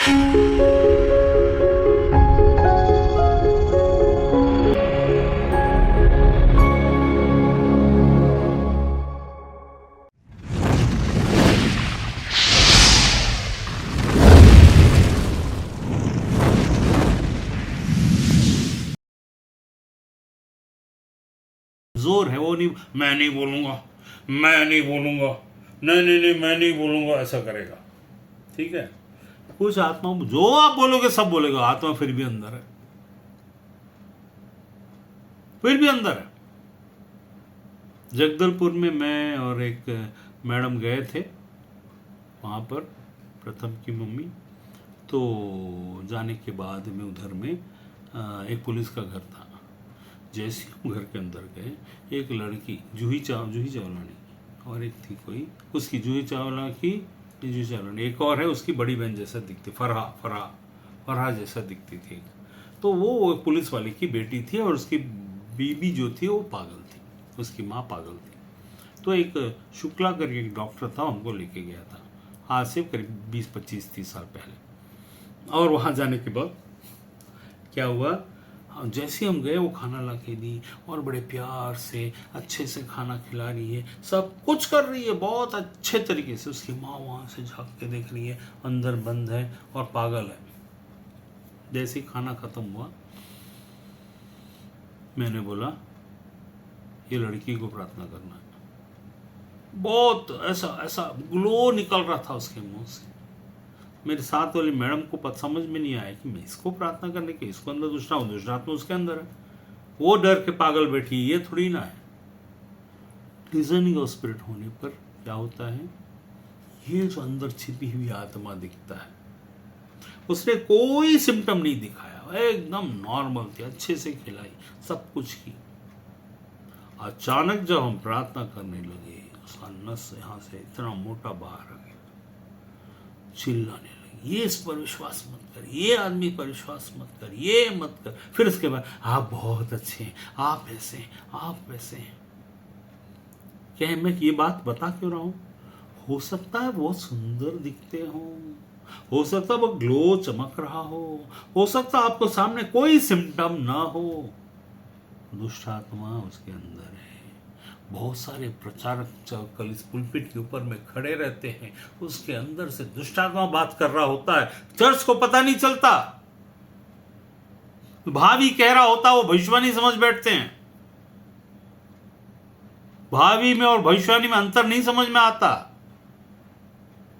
जोर है वो नहीं, मैं नहीं बोलूंगा, मैं नहीं बोलूंगा, नहीं नहीं नहीं मैं नहीं बोलूंगा, ऐसा करेगा। ठीक है, कुछ आत्मा जो आप बोलोगे सब बोलेगा, आत्मा फिर भी अंदर है, फिर भी अंदर है। जगदलपुर में मैं और एक मैडम गए थे वहाँ पर, प्रथम की मम्मी। तो जाने के बाद में उधर में एक पुलिस का घर था। जैसे हम घर के अंदर गए, एक लड़की जूही चावलानी और एक थी कोई उसकी, जूही चावलानी एक और है उसकी बड़ी बहन जैसा दिखती, फरहा जैसा दिखती थी। तो वो पुलिस वाले की बेटी थी और उसकी बीबी जो थी वो पागल थी, उसकी माँ पागल थी। तो एक शुक्ला करके एक डॉक्टर था, उनको लेके गया था आज से करीब 20-25-30 साल पहले। और वहाँ जाने के बाद क्या हुआ, जैसे हम गए वो खाना ला के दी और बड़े प्यार से अच्छे से खाना खिला रही है, सब कुछ कर रही है बहुत अच्छे तरीके से। उसकी माँ वहाँ से झाँक के देख रही है, अंदर बंद है और पागल है। जैसे ही खाना खत्म हुआ, मैंने बोला ये लड़की को प्रार्थना करना है। बहुत ऐसा ग्लो निकल रहा था उसके मुंह से। मेरे साथ वाली मैडम को पता समझ में नहीं आया कि मैं इसको प्रार्थना करने के, इसको अंदर दुष्टात्मा उसके अंदर है, वो डर के पागल बैठी, ये थोड़ी ना है। डिजर्निंग ऑफ स्पिरिट होने पर क्या होता है, ये जो अंदर छिपी हुई आत्मा दिखता है, उसने कोई सिम्टम नहीं दिखाया, एकदम नॉर्मल थी, अच्छे से खिलाई, सब कुछ की। अचानक जब हम प्रार्थना करने लगे, उसका नस यहाँ से इतना मोटा बाहर आ गया, चिल्लाने लगी, ये इस पर विश्वास मत कर, ये आदमी पर विश्वास मत कर, ये मत कर। फिर उसके बाद आप बहुत अच्छे हैं, आप ऐसे हैं, आप वैसे हैं। क्या है, मैं ये बात बता क्यों रहा हूं, हो सकता है वो सुंदर दिखते हो सकता है वो ग्लो चमक रहा हो सकता है आपको सामने कोई सिम्टम ना हो, दुष्ट आत्मा उसके अंदर है। बहुत सारे प्रचारक कल इस पुलपिट के ऊपर में खड़े रहते हैं, उसके अंदर से दुष्टात्मा बात कर रहा होता है, चर्च को पता नहीं चलता, भावी कह रहा होता, वो भविष्यवाणी समझ बैठते हैं। भावी में और भविष्यवाणी में अंतर नहीं समझ में आता,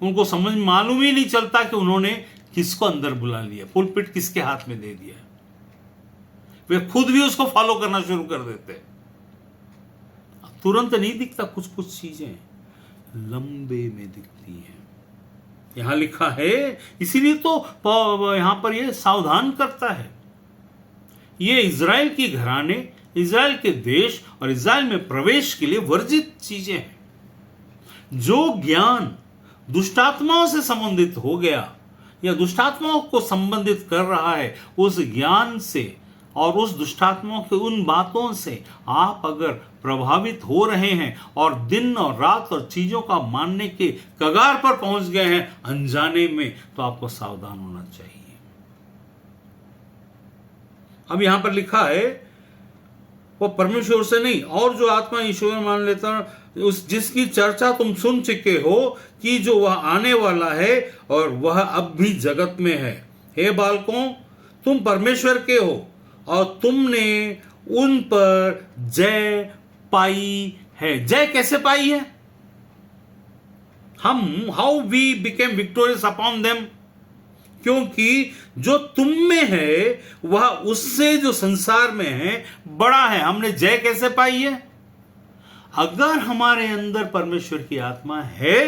उनको समझ मालूम ही नहीं चलता कि उन्होंने किसको अंदर बुला लिया, पुलपिट किसके हाथ में दे दिया। वे खुद भी उसको फॉलो करना शुरू कर देते हैं। तुरंत नहीं दिखता, कुछ कुछ चीजें लंबे में दिखती हैं। यहां लिखा है, इसीलिए तो यहां पर यह सावधान करता है। ये इज़राइल की घराने, इज़राइल के देश और इज़राइल में प्रवेश के लिए वर्जित चीजें हैं। जो ज्ञान दुष्टात्माओं से संबंधित हो गया या दुष्टात्माओं को संबंधित कर रहा है, उस ज्ञान से और उस दुष्टात्माओं के उन बातों से आप अगर प्रभावित हो रहे हैं और दिन और रात और चीजों का मानने के कगार पर पहुंच गए हैं अनजाने में, तो आपको सावधान होना चाहिए। अब यहां पर लिखा है, वो परमेश्वर से नहीं, और जो आत्मा ईश्वर मान लेता उस जिसकी चर्चा तुम सुन चुके हो कि जो वह आने वाला है और वह अब भी जगत में है। हे बालकों, तुम परमेश्वर के हो और तुमने उन पर जय पाई है। जय कैसे पाई है? हम how we became victorious upon them, क्योंकि जो तुम में है वह उससे जो संसार में है बड़ा है। हमने जय कैसे पाई है? अगर हमारे अंदर परमेश्वर की आत्मा है,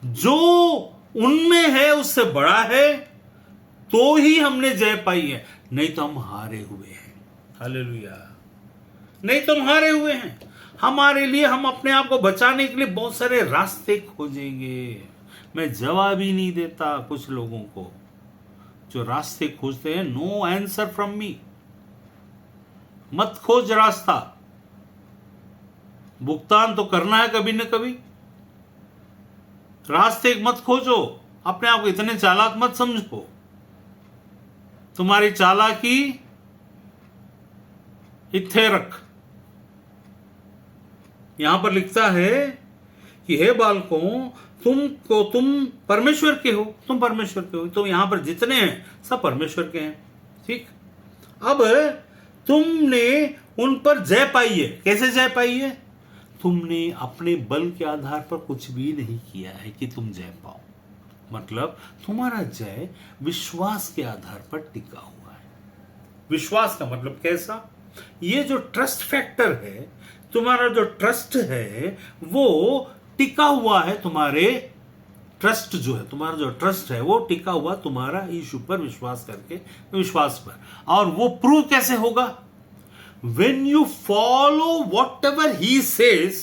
जो उनमें है उससे बड़ा है, तो ही हमने जय पाई है, नहीं तो हम हारे हुए हैं। हालेलुया, नहीं तो हम हारे हुए हैं। हमारे लिए, हम अपने आप को बचाने के लिए बहुत सारे रास्ते खोजेंगे। मैं जवाब ही नहीं देता कुछ लोगों को जो रास्ते खोजते हैं। No answer from me. मत खोज रास्ता, भुगतान तो करना है कभी न कभी। रास्ते मत खोजो, अपने आप को इतने चालाक मत समझो। तुम्हारी चालाकी इत्थे रख। यहां पर लिखता है कि हे बालकों, तुम परमेश्वर के हो, तुम परमेश्वर के हो। तो यहां पर जितने हैं सब परमेश्वर के हैं। ठीक, अब तुमने उन पर जय पाई है। कैसे जय पाई है? तुमने अपने बल के आधार पर कुछ भी नहीं किया है कि तुम जय पाओ। मतलब तुम्हारा जय विश्वास के आधार पर टिका हुआ है। विश्वास का मतलब कैसा? ये जो ट्रस्ट फैक्टर है, तुम्हारा जो ट्रस्ट है वो टिका हुआ है। तुम्हारे ट्रस्ट जो है, तुम्हारा जो ट्रस्ट है वो टिका हुआ तुम्हारा यीशु पर विश्वास करके, विश्वास पर। और वो प्रूव कैसे होगा? When you follow whatever he says,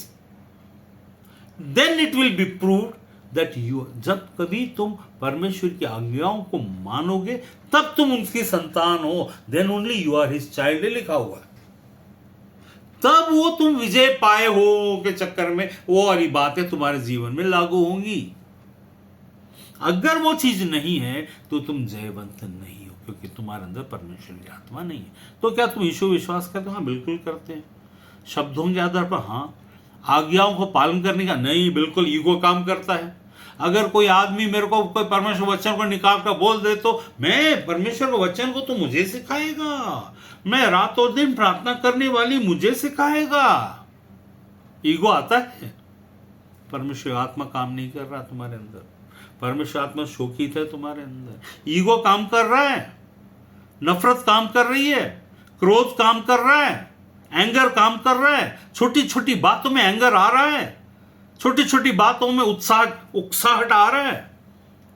then it will be proved that you, जब कभी तुम परमेश्वर की आज्ञाओं को मानोगे तब तुम उनकी संतान हो। Then only you are his child लिखा हुआ है। तब वो तुम विजय पाए हो के चक्कर में वो वाली बातें तुम्हारे जीवन में लागू होंगी। अगर वो चीज नहीं है तो तुम जयवंत नहीं हो, क्योंकि तुम्हारे अंदर परमेश्वर की आत्मा नहीं है। तो क्या तुम यीशु विश्वास करते हो? हाँ, बिल्कुल करते हैं। शब्दों के आधार पर हाँ। आज्ञाओं को पालन करने का नहीं, बिल्कुल ईगो काम करता है। अगर कोई आदमी मेरे को कोई परमेश्वर वचन को निकाल कर बोल दे तो मैं परमेश्वर के वचन को तो मुझे सिखाएगा, मैं रातों दिन प्रार्थना करने वाली मुझे सिखाएगा। ईगो आता है। परमेश्वर आत्मा काम नहीं कर रहा तुम्हारे अंदर। परमेश्वर आत्मा शोकित है तुम्हारे अंदर। ईगो काम कर रहा है, नफरत काम कर रही है, क्रोध काम कर रहा है, एंगर काम कर रहा है। छोटी छोटी बातों में एंगर आ रहा है, छोटी छोटी बातों में उकसाहट आ रहा है।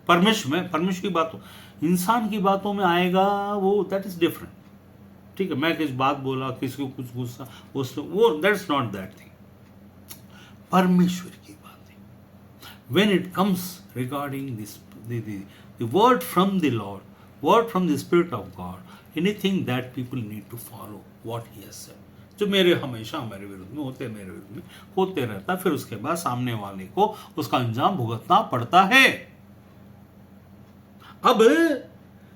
परमेश्वर की बातों, इंसान की बातों में आएगा वो, दैट इज डिफरेंट। ठीक है, मैं किस बात बोला, किसी को कुछ गुस्सा, वो दैट्स नॉट दैट थिंग। परमेश्वर की बातें, when it comes regarding this, the word from the Lord, word from the Spirit of God, anything that people need to follow what he has said, जो मेरे हमेशा हमारे विरुद्ध में होते, मेरे विरुद्ध में होते रहता, फिर उसके बाद सामने वाले को उसका अंजाम भुगतना पड़ता है। अब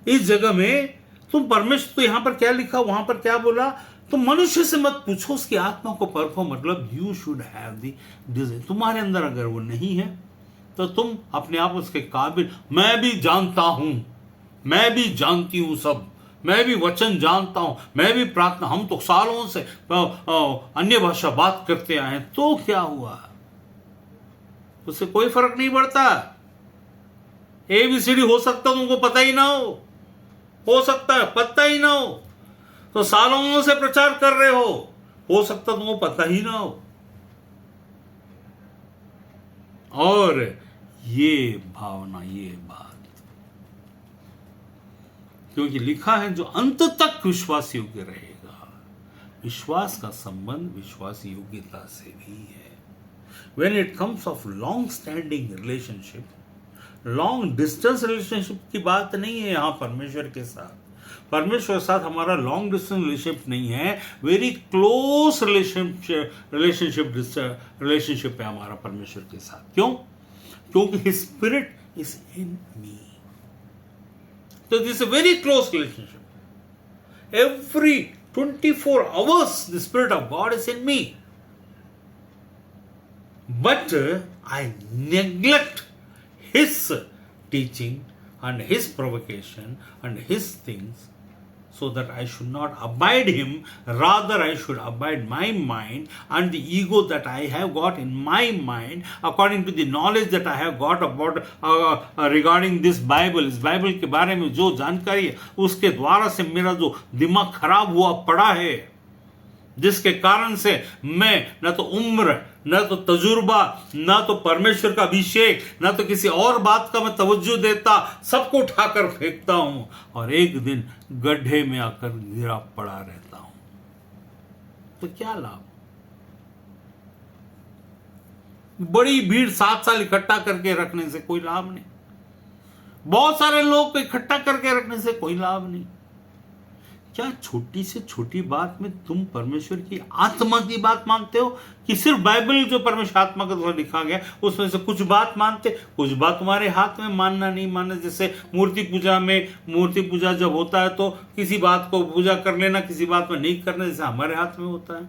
इस जगह में तुम परमेश्वर, तो यहां पर क्या लिखा, वहां पर क्या बोला? तुम मनुष्य से मत पूछो, उसकी आत्मा को परखो। मतलब you should have the desire. तुम्हारे अंदर अगर वो नहीं है तो तुम अपने आप उसके काबिल, मैं भी जानता हूं, मैं भी जानती हूं सब, मैं भी वचन जानता हूं, मैं भी प्रार्थना, हम तो सालों से अन्य भाषा बात करते आए हैं, तो क्या हुआ? उससे कोई फर्क नहीं पड़ता। ABCD हो सकता तुमको पता ही ना हो सकता है पता ही ना हो, तो सालों से प्रचार कर रहे हो सकता तुमको पता ही ना हो। और ये भावना, ये बात, क्योंकि लिखा है जो अंत तक विश्वास योग्य रहेगा। विश्वास का संबंध विश्वास योग्यता से भी है। When it comes of long standing relationship, long distance relationship की बात नहीं है यहां परमेश्वर के साथ। परमेश्वर के साथ हमारा लॉन्ग डिस्टेंस रिलेशनशिप नहीं है, वेरी क्लोज रिलेशनशिप है हमारा परमेश्वर के साथ। क्यों? क्योंकि हिज स्पिरिट इज इन मी। तो this a very close relationship. Every 24 hours the spirit of God is in me, but I neglect his teaching and his provocation and his things, so that I should not abide him, rather I should abide my mind and the ego that I have got in my mind, according to the knowledge that I have got about regarding this Bible, इस Bible के बारे में जो जानकारी है उसके द्वारा से मेरा जो दिमाग खराब हुआ पड़ा है, जिसके कारण से मैं न तो उम्र, न तो तजुर्बा, न तो परमेश्वर का अभिषेक, न तो किसी और बात का मैं तवज्जो देता, सबको उठाकर फेंकता हूं और एक दिन गड्ढे में आकर गिरा पड़ा रहता हूं। तो क्या लाभ? बड़ी भीड़ 7 साल इकट्ठा करके रखने से कोई लाभ नहीं, बहुत सारे लोग को इकट्ठा करके रखने से कोई लाभ नहीं। क्या छोटी से छोटी बात में तुम परमेश्वर की आत्मा की बात मानते हो, कि सिर्फ बाइबल जो परमेश्वर आत्मा के द्वारा लिखा गया उसमें से कुछ बात मानते, कुछ बात तुम्हारे हाथ में मानना नहीं मानना। जैसे मूर्ति पूजा में, मूर्ति पूजा जब होता है तो किसी बात को पूजा कर लेना, किसी बात में नहीं करना, जैसे हमारे हाथ में होता है।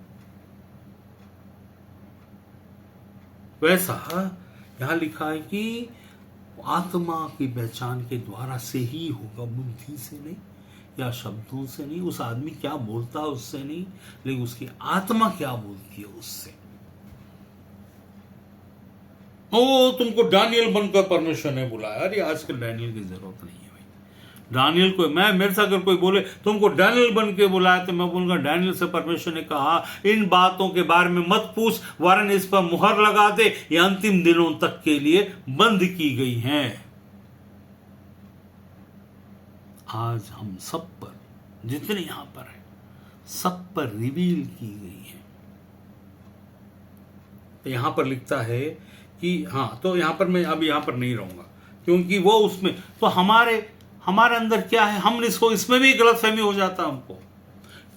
वैसा यहां लिखा है कि आत्मा की पहचान के द्वारा से ही होगा, बुद्धि से नहीं या शब्दों से नहीं, उस आदमी क्या बोलता है उससे नहीं, लेकिन उसकी आत्मा क्या बोलती है उससे। ओ तुमको डैनियल बनकर परमेश्वर ने बुलाया। अरे आजकल डैनियल की जरूरत नहीं है भाई। डैनियल को मैं, मेरे से अगर कोई बोले तुमको डैनियल बन के बुलाया, तो मैं बोलूंगा डैनियल से परमेश्वर ने कहा इन बातों के बारे में मत पूछ, वरन इस पर मुहर लगा दे, ये अंतिम दिनों तक के लिए बंद की गई हैं। आज हम सब पर, जितने यहां पर हैं, सब पर रिवील की गई है। तो यहां पर लिखता है कि हाँ, तो यहां पर मैं अब यहां पर नहीं रहूंगा, क्योंकि वो उसमें तो हमारे अंदर क्या है, हम इसको, इसमें भी गलतफहमी हो जाता हमको।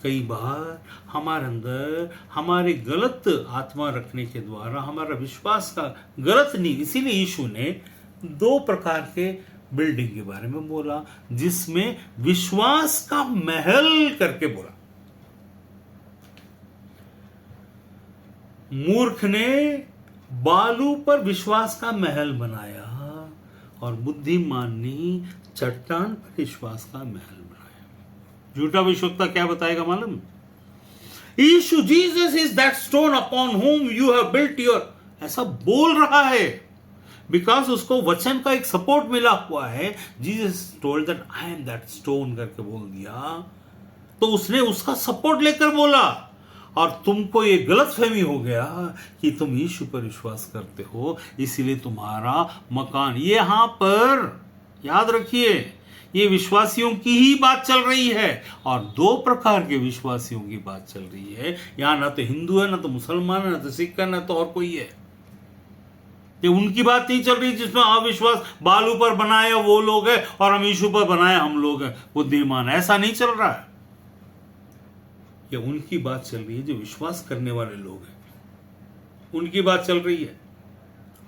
कई बार हमारे अंदर हमारे गलत आत्मा रखने के द्वारा हमारा विश्वास का गलत नहीं, इसीलिए यीशु ने 2 प्रकार के बिल्डिंग के बारे में बोला, जिसमें विश्वास का महल करके बोला। मूर्ख ने बालू पर विश्वास का महल बनाया और बुद्धिमान ने चट्टान पर विश्वास का महल बनाया। झूठा विश्वक्ता क्या बताएगा मालूम? यीशु, Jesus is that stone upon whom you have built your, ऐसा बोल रहा है बिकॉज उसको वचन का एक सपोर्ट मिला हुआ है। Jesus told that I am that stone करके बोल दिया, तो उसने उसका सपोर्ट लेकर बोला। और तुमको ये गलतफहमी हो गया कि तुम यीशु पर विश्वास करते हो, इसीलिए तुम्हारा मकान, ये यहां पर याद रखिए, ये विश्वासियों की ही बात चल रही है, और 2 प्रकार के विश्वासियों की बात चल रही है। यहां ना तो हिंदू है, ना तो मुसलमान है, ना तो सिख है, ना तो और कोई है। ये उनकी बात नहीं चल रही जिसमें अविश्वास बालू पर बनाए वो लोग हैं और हम यीशु पर बनाए हम लोग हैं बुद्धिमान, ऐसा नहीं चल रहा है। ये उनकी बात चल रही है जो विश्वास करने वाले लोग हैं, उनकी बात चल रही है।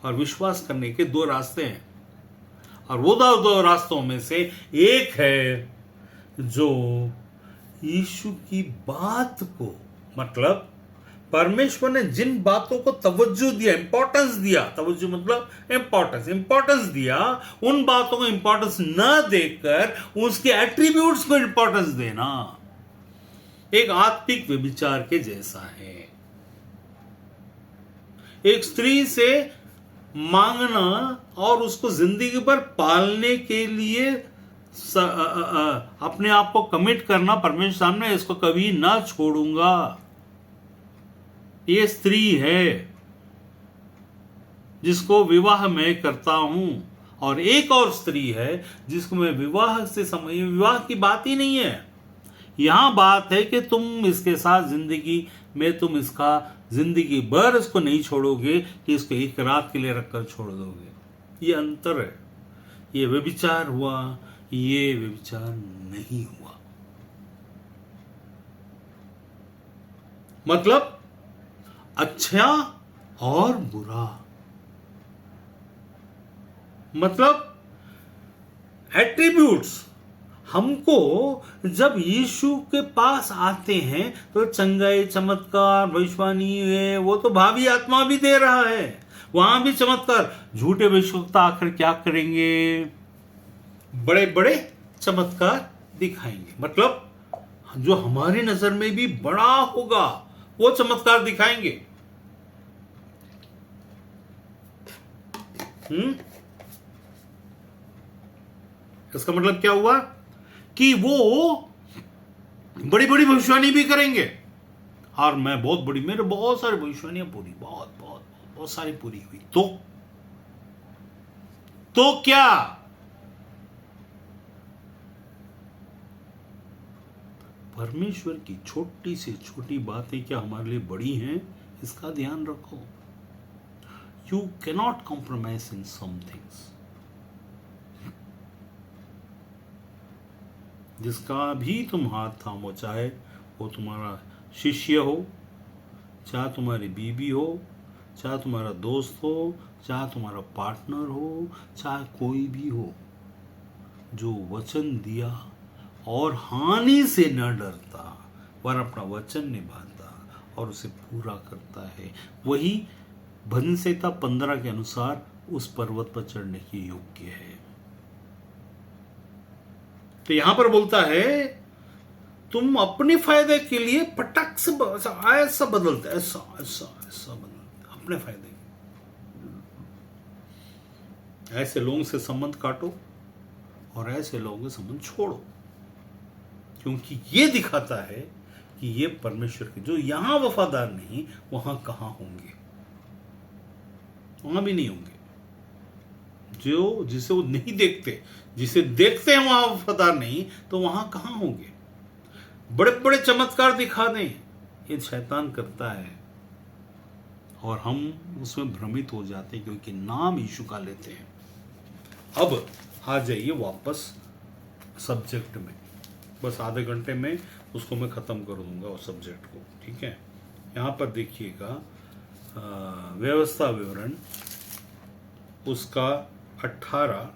और विश्वास करने के 2 रास्ते हैं, और वो 2 रास्तों में से एक है जो यीशु की बात को, मतलब परमेश्वर ने जिन बातों को तवज्जो दिया, इंपॉर्टेंस दिया, तवज्जो मतलब इंपॉर्टेंस दिया, उन बातों को इंपॉर्टेंस न देकर उसके एट्रीब्यूट्स को इंपॉर्टेंस देना एक आत्मिक व्यभिचार के जैसा है। एक स्त्री से मांगना और उसको जिंदगी भर पालने के लिए अपने आप को कमिट करना परमेश्वर सामने, इसको कभी ना छोड़ूंगा, ये स्त्री है जिसको विवाह मैं करता हूं। और एक और स्त्री है जिसको मैं विवाह से विवाह की बात ही नहीं है, यहां बात है कि तुम इसके साथ जिंदगी में, तुम इसका जिंदगी भर इसको नहीं छोड़ोगे कि इसको एक रात के लिए रखकर छोड़ दोगे। ये अंतर है। ये व्यभिचार हुआ, ये व्यभिचार नहीं हुआ। मतलब अच्छा और बुरा, मतलब एट्रीब्यूट्स। हमको जब यीशु के पास आते हैं तो चंगाई, चमत्कार, भविष्यवाणी है, वो तो भावी आत्मा भी दे रहा है, वहां भी चमत्कार। झूठे भविष्यवक्ता आखिर क्या करेंगे? बड़े बड़े चमत्कार दिखाएंगे, मतलब जो हमारी नजर में भी बड़ा होगा वो चमत्कार दिखाएंगे। इसका मतलब क्या हुआ कि वो बड़ी बड़ी भविष्यवाणी भी करेंगे। और मैं बहुत बड़ी, मेरे बहुत सारी भविष्यवाणियां पूरी, बहुत सारी पूरी हुई। तो क्या परमेश्वर की छोटी से छोटी बातें क्या हमारे लिए बड़ी हैं? इसका ध्यान रखो। You cannot compromise in some things. जिसका भी तुम हाथ थामो, चाहे वो तुम्हारा शिष्य हो, चाहे तुम्हारी बीवी हो, चाहे तुम्हारा दोस्त हो, चाहे तुम्हारा पार्टनर हो, चाहे कोई भी हो, जो वचन दिया और हानि से न डरता वह अपना वचन निभाता और उसे पूरा करता है, वही भजन संहिता 15 के अनुसार उस पर्वत पर चढ़ने के योग्य है। तो यहां पर बोलता है तुम अपने फायदे के लिए पटक से ऐसा बदलते, ऐसा ऐसा ऐसा बदलते अपने फायदे के। ऐसे लोगों से संबंध काटो और ऐसे लोगों के संबंध छोड़ो, क्योंकि ये दिखाता है कि ये परमेश्वर के जो यहां वफादार नहीं वहां कहां होंगे, वहां भी नहीं होंगे। जो जिसे वो नहीं देखते, जिसे देखते हैं वहां वफादार नहीं, तो वहां कहां होंगे। बड़े बड़े चमत्कार दिखा दें, ये शैतान करता है और हम उसमें भ्रमित हो जाते हैं क्योंकि नाम यीशु का लेते हैं। अब आ जाइए वापस सब्जेक्ट में, बस आधे घंटे में उसको मैं ख़त्म कर दूंगा उस सब्जेक्ट को, ठीक है। यहाँ पर देखिएगा व्यवस्था विवरण उसका 18,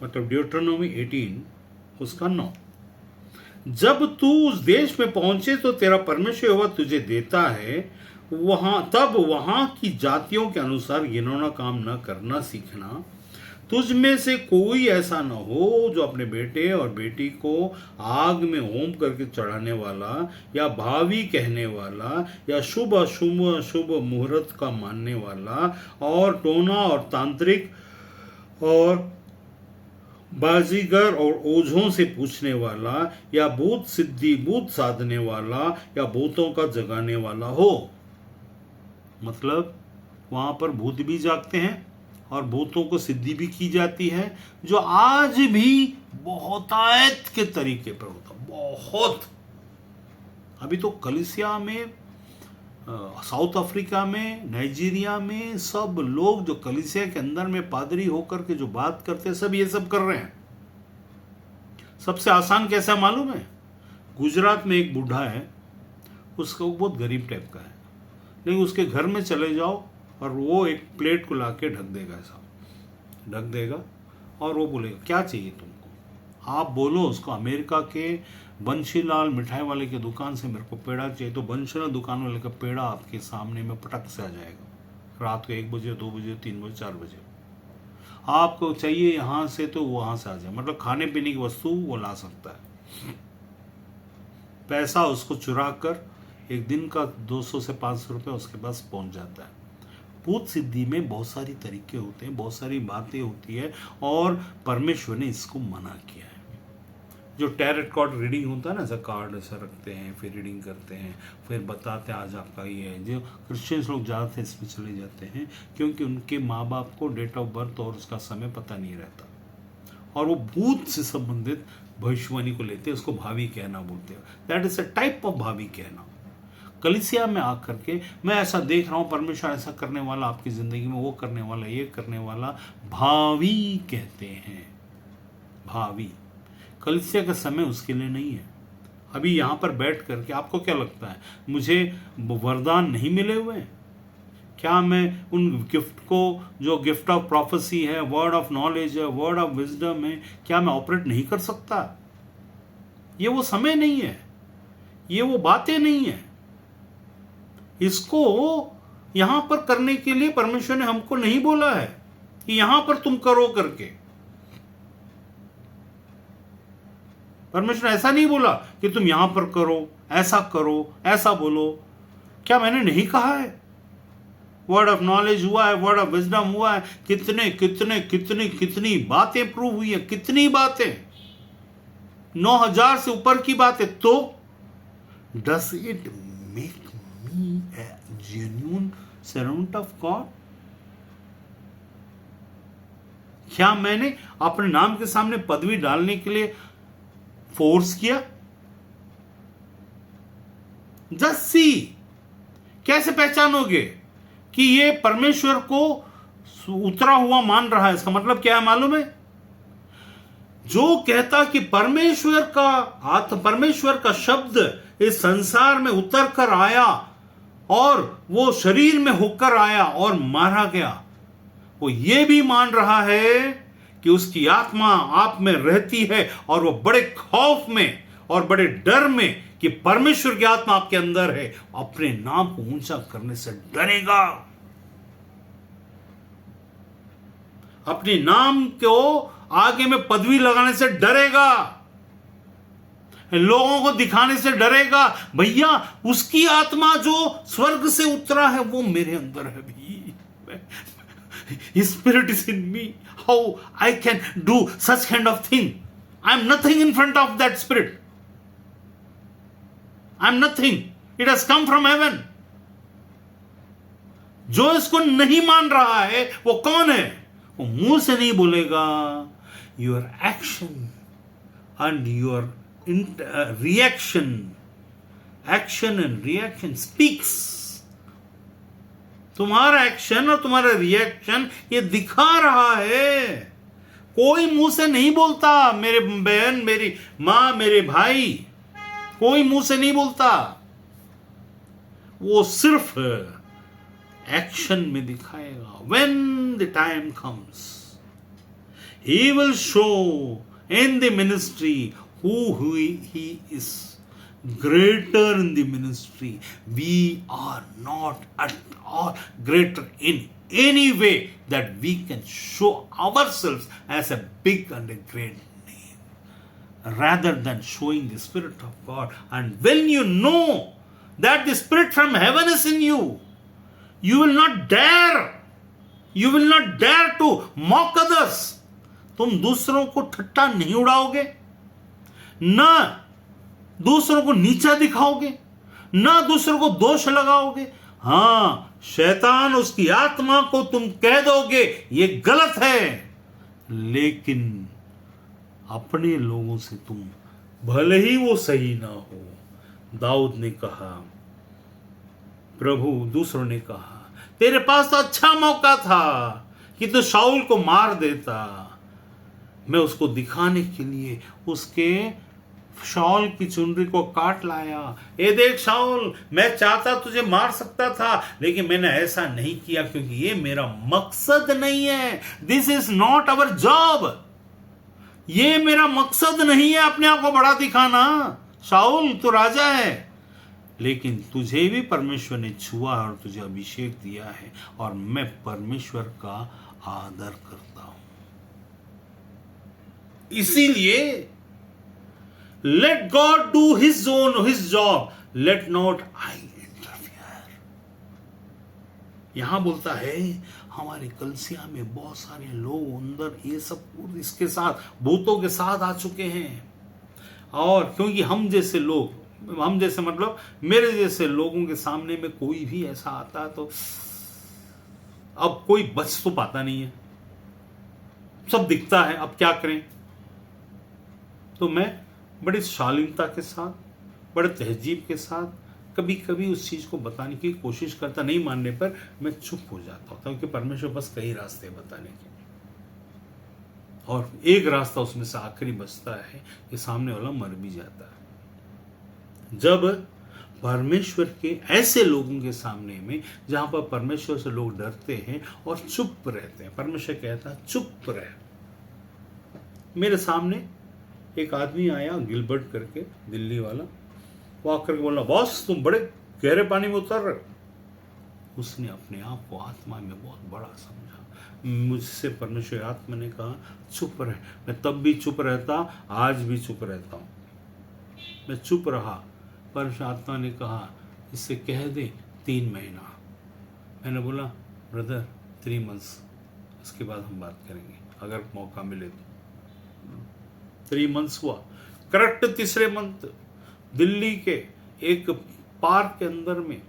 मतलब ड्यूटरोनोमी 18 उसका 9। जब तू उस देश में पहुंचे तो तेरा परमेश्वर यहोवा तुझे देता है, वहां की जातियों के अनुसार घिनौना काम न करना सीखना। तुझ में से कोई ऐसा न हो जो अपने बेटे और बेटी को आग में होम करके चढ़ाने वाला, या भावी कहने वाला, या शुभ अशुभ मुहूर्त का मानने वाला, और टोना और तांत्रिक और बाजीगर और ओझों से पूछने वाला, या भूत साधने वाला, या भूतों का जगाने वाला हो। मतलब वहां पर भूत भी जागते हैं और भूतों को सिद्धि भी की जाती है, जो आज भी बहुतायत के तरीके पर होता, बहुत। अभी तो कलीसिया में, साउथ अफ्रीका में, नाइजीरिया में सब लोग जो कलीसिया के अंदर में पादरी होकर के जो बात करते हैं, सब ये सब कर रहे हैं। सबसे आसान कैसा मालूम है? गुजरात में एक बूढ़ा है, उसका बहुत गरीब टाइप का है, लेकिन उसके घर में चले जाओ और वो एक प्लेट को लाके ढक देगा, ऐसा ढक देगा और वो बोलेगा क्या चाहिए तुमको। आप बोलो उसको अमेरिका के बंशीलाल मिठाई वाले की दुकान से मेरे को पेड़ा चाहिए, तो बंशीलाल दुकान वाले का पेड़ा आपके सामने में पटक से आ जाएगा, रात को 1 बजे 2 बजे 3 बजे 4 बजे। आपको चाहिए यहाँ से तो वहाँ से आ जाए, मतलब खाने पीने की वस्तु वो ला सकता है। पैसा उसको चुरा कर एक दिन का 200 से 500 रुपये उसके पास पहुँच जाता है। भूत सिद्धि में बहुत सारी तरीके होते हैं, बहुत सारी बातें होती है, और परमेश्वर ने इसको मना किया है। जो टैरेट कार्ड रीडिंग होता है ना, ऐसा कार्ड ऐसा रखते हैं, फिर रीडिंग करते हैं, फिर बताते हैं आज आपका ये है। जो क्रिश्चियंस लोग ज़्यादातर इसमें चले जाते हैं क्योंकि उनके माँ बाप को डेट ऑफ बर्थ और उसका समय पता नहीं रहता, और वो भूत से संबंधित भविष्यवाणी को लेते हैं, उसको भावी कहना बोलते हैं। That is a type of भावी कहना। कलीसिया में आकर के मैं ऐसा देख रहा हूँ, परमेश्वर ऐसा करने वाला आपकी ज़िंदगी में, वो करने वाला, ये करने वाला, भावी कहते हैं। भावी कलीसिया का समय उसके लिए नहीं है। अभी यहाँ पर बैठ करके आपको क्या लगता है मुझे वरदान नहीं मिले हुए हैं? क्या मैं उन गिफ्ट को, जो गिफ्ट ऑफ प्रोफेसी है, वर्ड ऑफ नॉलेज है, वर्ड ऑफ विजडम है, क्या मैं ऑपरेट नहीं कर सकता? ये वो समय नहीं है, ये वो बातें नहीं है। इसको यहां पर करने के लिए परमेश्वर ने हमको नहीं बोला है कि यहां पर तुम करो करके। परमेश्वर ऐसा नहीं बोला कि तुम यहां पर करो, ऐसा बोलो। क्या मैंने नहीं कहा है? वर्ड ऑफ नॉलेज हुआ है, वर्ड ऑफ विजडम हुआ है, कितनी बातें प्रूव हुई है, कितनी बातें, 9000 से ऊपर की बातें। तो does it make a genuine servant of God? क्या मैंने अपने नाम के सामने पदवी डालने के लिए फोर्स किया? जस्ट सी, कैसे पहचानोगे कि ये परमेश्वर को उतरा हुआ मान रहा है? इसका मतलब क्या है मालूम है? जो कहता कि परमेश्वर का शब्द इस संसार में उतर कर आया और वो शरीर में होकर आया और मारा गया, वो ये भी मान रहा है कि उसकी आत्मा आप में रहती है और वो बड़े खौफ में और बड़े डर में कि परमेश्वर की आत्मा आपके अंदर है, अपने नाम को ऊंचा करने से डरेगा, अपने नाम को आगे में पदवी लगाने से डरेगा, लोगों को दिखाने से डरेगा। भैया उसकी आत्मा जो स्वर्ग से उतरा है वो मेरे अंदर है भी, Spirit is in me. How I can do such kind of thing? I am nothing in front of that Spirit. I am nothing. It has come from heaven. जो इसको नहीं मान रहा है वो कौन है? वो मुंह से नहीं बोलेगा. Your action and your action and reaction speaks. तुम्हारा एक्शन और तुम्हारा रिएक्शन ये दिखा रहा है. कोई मुंह से नहीं बोलता, मेरे बहन, मेरी मां, मेरे भाई, कोई मुंह से नहीं बोलता. वो सिर्फ एक्शन में दिखाएगा. When the time comes, he will show in the ministry who he is. Greater in the ministry. We are not at all greater in any way that we can show ourselves as a big and a great name, rather than showing the Spirit of God. And when you know that the Spirit from heaven is in you, you will not dare to mock others. तुम दूसरों को ठट्टा नहीं उड़ाओगे, ना दूसरों को नीचा दिखाओगे, ना दूसरों को दोष लगाओगे. हां, शैतान उसकी आत्मा को तुम कह दोगे ये गलत है, लेकिन अपने लोगों से तुम, भले ही वो सही ना हो. दाऊद ने कहा, प्रभु, दूसरों ने कहा, तेरे पास तो अच्छा मौका था कि तू शाऊल को मार देता. मैं उसको दिखाने के लिए उसके शाऊल की चुनरी को काट लाया. ये देख शाऊल, मैं चाहता तुझे मार सकता था, लेकिन मैंने ऐसा नहीं किया क्योंकि ये मेरा मकसद नहीं है. This is not our job. ये मेरा मकसद नहीं है अपने आप को बड़ा दिखाना. शाऊल, तू राजा है, लेकिन तुझे भी परमेश्वर ने छुआ और तुझे अभिषेक दिया है, और मैं परमेश्वर का आदर करता हूं. इसीलिए let God do his job, let not I interfere. यहां बोलता है हमारी कलीसिया में बहुत सारे लोग अंदर ये सब इसके साथ, भूतों के साथ आ चुके हैं. और क्योंकि हम जैसे मतलब मेरे जैसे लोगों के सामने में कोई भी ऐसा आता तो अब कोई बच तो पाता नहीं है, सब दिखता है. अब क्या करें? तो मैं बड़ी शालीनता के साथ, बड़े तहजीब के साथ कभी कभी उस चीज़ को बताने की कोशिश करता. नहीं मानने पर मैं चुप हो जाता हूँ, क्योंकि परमेश्वर बस कई रास्ते बताने के, और एक रास्ता उसमें से आखिरी बचता है कि सामने वाला मर भी जाता है. जब परमेश्वर के ऐसे लोगों के सामने में, जहाँ पर परमेश्वर से लोग डरते हैं और चुप रहते हैं, परमेश्वर कहता है चुप रह. मेरे सामने एक आदमी आया, गिलबर्ट करके, दिल्ली वाला. वो आकर के बोला, बॉस तुम बड़े गहरे पानी में उतर रहे. उसने अपने आप को आत्मा में बहुत बड़ा समझा. मुझसे परमेश्वर आत्मा ने कहा चुप रह. मैं तब भी चुप रहता, आज भी चुप रहता हूँ. मैं चुप रहा. परमेश्वर आत्मा ने कहा इससे कह दे 3 महीना. मैंने बोला ब्रदर 3 months, इसके बाद हम बात करेंगे अगर मौका मिले तो. 3 months हुआ. करेक्ट तीसरे मंथ दिल्ली के एक पार्क के अंदर में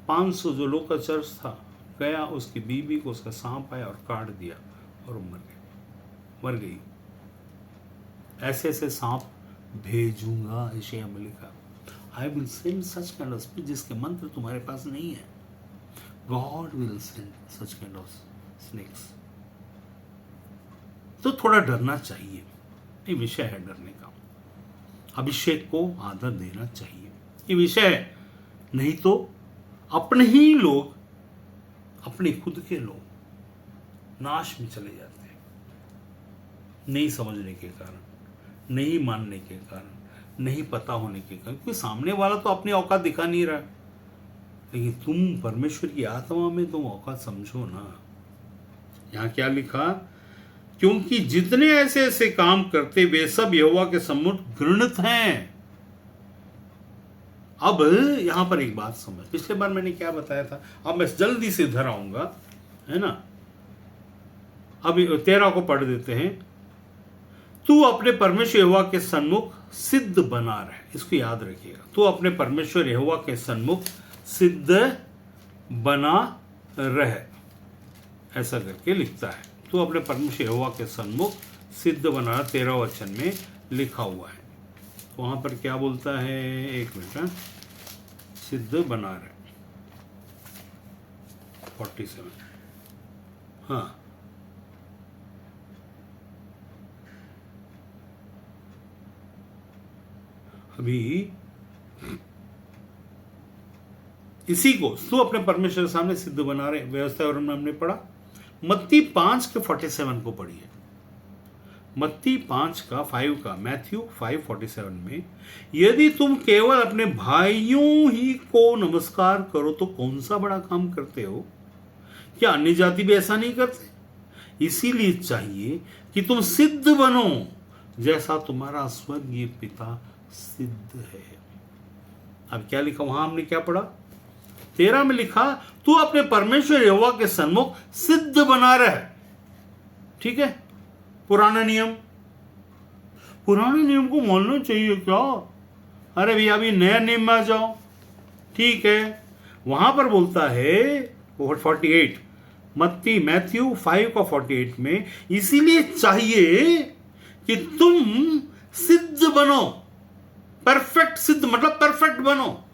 500 जो लोग का चर्च था गया, उसकी बीवी को उसका सांप आया और काट दिया और मर गई. ऐसे ऐसे सांप भेजूंगा, यशायाह में लिखा. I will send such kind of spirit, जिसके मंत्र तुम्हारे पास नहीं है. God will send such kind of snakes. तो थोड़ा डरना चाहिए. ये विषय है डरने का। अभिषेक को आदर देना चाहिए, ये विषय है। नहीं तो अपने ही लोग, अपने खुद के लोग नाश में चले जाते हैं, नहीं समझने के कारण, नहीं मानने के कारण, नहीं पता होने के कारण। क्योंकि सामने वाला तो अपनी औकात दिखा नहीं रहा, लेकिन तुम परमेश्वर की आत्मा में तुम औकात समझो ना। यहां क्या लिखा? क्योंकि जितने ऐसे ऐसे काम करते वे सब यहोवा के सम्मुख घृणित हैं। अब यहां पर एक बात समझ, पिछले बार मैंने क्या बताया था, अब मैं जल्दी से इधर आऊंगा, है ना। अब 13 को पढ़ देते हैं। तू अपने परमेश्वर यहोवा के सन्मुख सिद्ध बना रहे, इसको याद रखिएगा। तू अपने परमेश्वर यहोवा के सन्मुख सिद्ध बना रहे, ऐसा करके लिखता है। तू अपने परमेश्वर यहोवा के सन्मुख सिद्ध बना, 13 वचन में लिखा हुआ है। वहां पर क्या बोलता है, एक मिनट, सिद्ध बना रहे 47, हाँ, अभी इसी को तू अपने परमेश्वर के सामने सिद्ध बना रहे, व्यवस्था और हमने पढ़ा। मत्ती 5 के 47 को पढ़िए। मत्ती 5 का 5 का, मैथ्यू 5:47 में, यदि तुम केवल अपने भाइयों ही को नमस्कार करो तो कौन सा बड़ा काम करते हो? क्या अन्य जाति भी ऐसा नहीं करते? इसीलिए चाहिए कि तुम सिद्ध बनो जैसा तुम्हारा स्वर्गीय पिता सिद्ध है। अब क्या लिखा वहां, हमने क्या पढ़ा? 13 में लिखा, तू अपने परमेश्वर यहोवा के सन्मुख सिद्ध बना रहे। ठीक है, पुराना नियम, पुराने नियम को मानना चाहिए क्या? अरे भैया अभी नया नियम में आ जाओ। ठीक है, वहां पर बोलता है 48, मैथ्यू 5 का 48 में, इसीलिए चाहिए कि तुम सिद्ध बनो। परफेक्ट, सिद्ध मतलब परफेक्ट बनो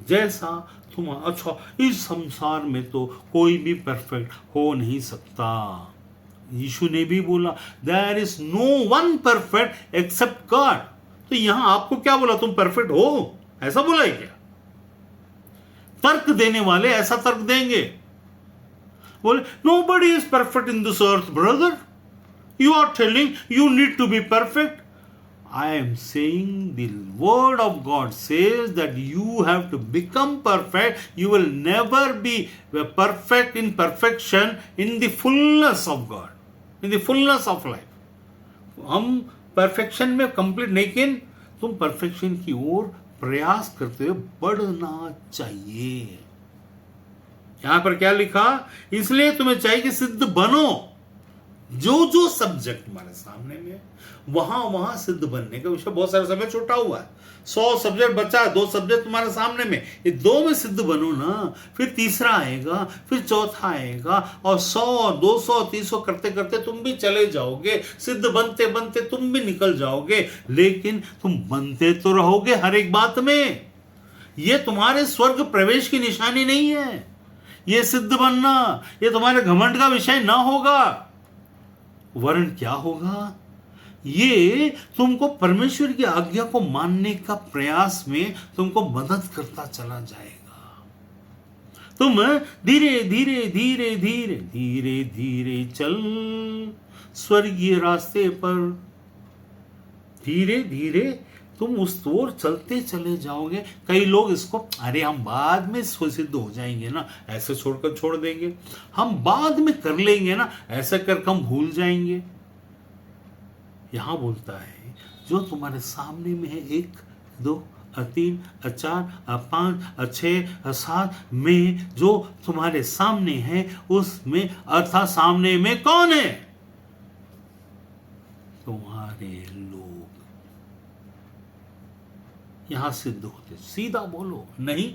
जैसा तुम। अच्छा, इस संसार में तो कोई भी परफेक्ट हो नहीं सकता। यीशु ने भी बोला, there is no one perfect except God. तो यहां आपको क्या बोला, तुम परफेक्ट हो, ऐसा बोला है क्या? तर्क देने वाले ऐसा तर्क देंगे, बोले nobody is perfect in this earth brother, you are telling you need to be perfect. I am saying the word of God says that you have to become perfect. You will never be perfect in perfection in the fullness of God, in the fullness of life. हम perfection में complete, लेकिन तुम perfection की ओर प्रयास करते हुए बढ़ना चाहिए। यहां पर क्या लिखा? इसलिए तुम्हें चाहिए कि सिद्ध बनो। जो जो सब्जेक्ट हमारे सामने में वहां सिद्ध बनने का विषय, बहुत सारे सब्जेक्ट छूटा हुआ है, 100 सब्जेक्ट बचा है, 2 सब्जेक्ट तुम्हारे सामने में, ये 2 में सिद्ध बनो ना। फिर तीसरा आएगा, फिर चौथा आएगा, और 100, 200, 300 करते करते तुम भी चले जाओगे। सिद्ध बनते बनते तुम भी निकल जाओगे, लेकिन तुम बनते तो रहोगे हर एक बात में। ये तुम्हारे स्वर्ग प्रवेश की निशानी नहीं है। ये सिद्ध बनना, ये तुम्हारे घमंड का विषय ना होगा। वरन क्या होगा? ये तुमको परमेश्वर की आज्ञा को मानने का प्रयास में तुमको मदद करता चला जाएगा। तुम धीरे धीरे धीरे धीरे धीरे धीरे चल स्वर्गीय रास्ते पर, धीरे धीरे तुम उस ओर चलते चले जाओगे। कई लोग इसको, अरे हम बाद में सिद्ध हो जाएंगे ना, ऐसे छोड़कर छोड़ देंगे, हम बाद में कर लेंगे ना, ऐसा कर हम भूल जाएंगे। यहां बोलता है जो तुम्हारे सामने में है, 1, 2, 3, 4, 5, 6, 7 में जो तुम्हारे सामने है, उसमें अर्थात सामने में कौन है? तुम्हारे लोग यहां सिद्ध होते। सीधा बोलो, नहीं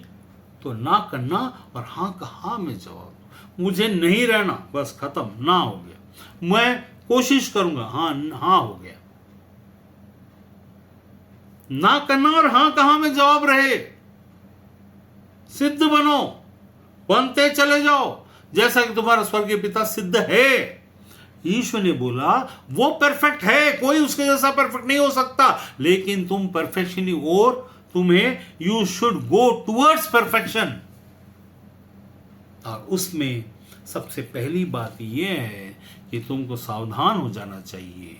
तो ना करना, और हां का हां में जवाब। मुझे नहीं रहना, बस खत्म, ना हो गया। मैं कोशिश करूंगा, हाँ हाँ हो गया। ना करना और हाँ कहां में जवाब रहे। सिद्ध बनो, बनते चले जाओ जैसा कि तुम्हारा स्वर्गीय पिता सिद्ध है। ईश्वर ने बोला वो परफेक्ट है, कोई उसके जैसा परफेक्ट नहीं हो सकता, लेकिन तुम परफेक्शन की ओर तुम्हें you should go towards perfection. और उसमें सबसे पहली बात यह है कि तुमको सावधान हो जाना चाहिए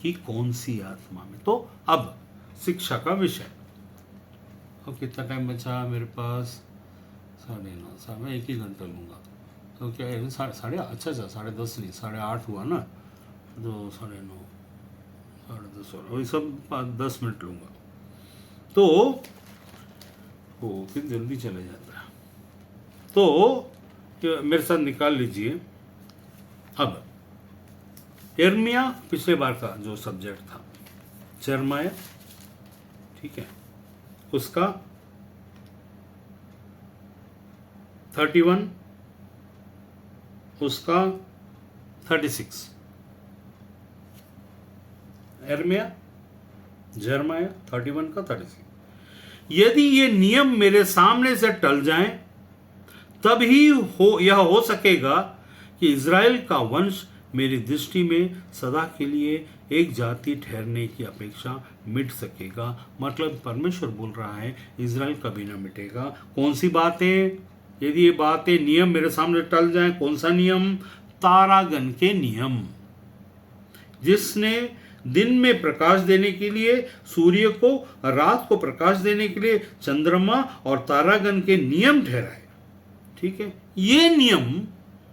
कि कौन सी आत्मा में। तो अब शिक्षा का विषय, और कितना टाइम बचा मेरे पास? 9:30, मैं 1 ही घंटा लूँगा। तो क्या है, साढ़े अच्छा 10:30 नहीं, 8:30 हुआ ना, तो 9:30, 10:30 और ये सब 10 मिनट लूँगा, तो वो फिर जल्दी चले जाता है। तो मेरे साथ निकाल लीजिए। अब यिर्मयाह पिछले बार का जो सब्जेक्ट था, यिर्मयाह, ठीक है, उसका 31, उसका 36। यिर्मयाह 31 का 36। यदि ये नियम मेरे सामने से टल जाएं, तब ही यह हो सकेगा कि इज़राइल का वंश मेरी दृष्टि में सदा के लिए एक जाति ठहरने की अपेक्षा मिट सकेगा। मतलब परमेश्वर बोल रहा है इज़राइल कभी ना मिटेगा। कौन सी बातें? यदि ये बातें, नियम मेरे सामने टल जाएं। कौन सा नियम? तारागण के नियम, जिसने दिन में प्रकाश देने के लिए सूर्य को, रात को प्रकाश देने के लिए चंद्रमा और तारागण के नियम ठहराए। ठीक है, ये नियम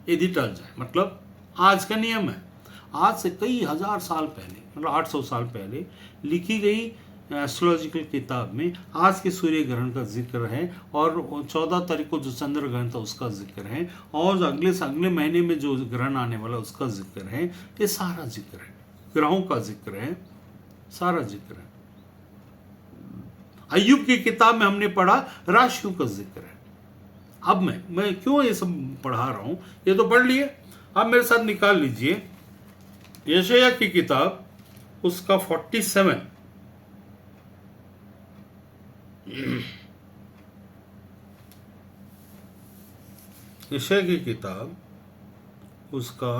यदि टल जाए, मतलब आज का नियम है, आज से कई हजार साल पहले, मतलब 800 साल पहले लिखी गई एस्ट्रोलॉजिकल किताब में आज के सूर्य ग्रहण का जिक्र है, और 14 तारीख को जो चंद्र ग्रहण था उसका जिक्र है, और अगले महीने में जो ग्रहण आने वाला उसका जिक्र है। ये सारा जिक्र है, ग्रहों का जिक्र है, सारा जिक्र है। अय्यूब की किताब में हमने पढ़ा राशियों का जिक्र है। अब मैं क्यों ये सब पढ़ा रहा हूं, ये तो पढ़ लिए। अब मेरे साथ निकाल लीजिए यशायाह की किताब, उसका 47, यशायाह की किताब, उसका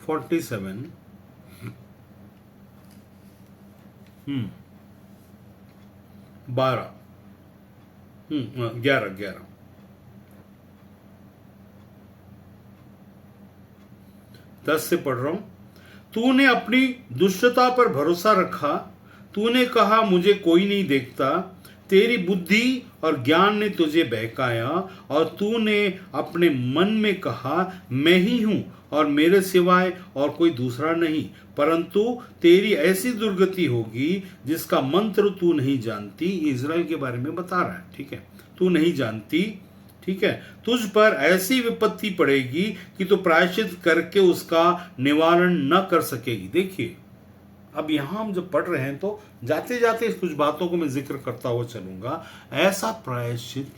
47, 12, 11, 10 से पढ़ रहा हूं। तूने अपनी दुष्टता पर भरोसा रखा, तूने कहा मुझे कोई नहीं देखता, तेरी बुद्धि और ज्ञान ने तुझे बहकाया, और तूने अपने मन में कहा मैं ही हूं और मेरे सिवाय और कोई दूसरा नहीं। परंतु तेरी ऐसी दुर्गति होगी जिसका मंत्र तू नहीं जानती। इज़राइल के बारे में बता रहा है, ठीक है, तू नहीं जानती, ठीक है। तुझ पर ऐसी विपत्ति पड़ेगी कि तू प्रायश्चित करके उसका निवारण न कर सकेगी। देखिए, अब यहां हम जब पढ़ रहे हैं तो जाते जाते कुछ बातों को मैं जिक्र करता हुआ चलूंगा। ऐसा प्रायश्चित,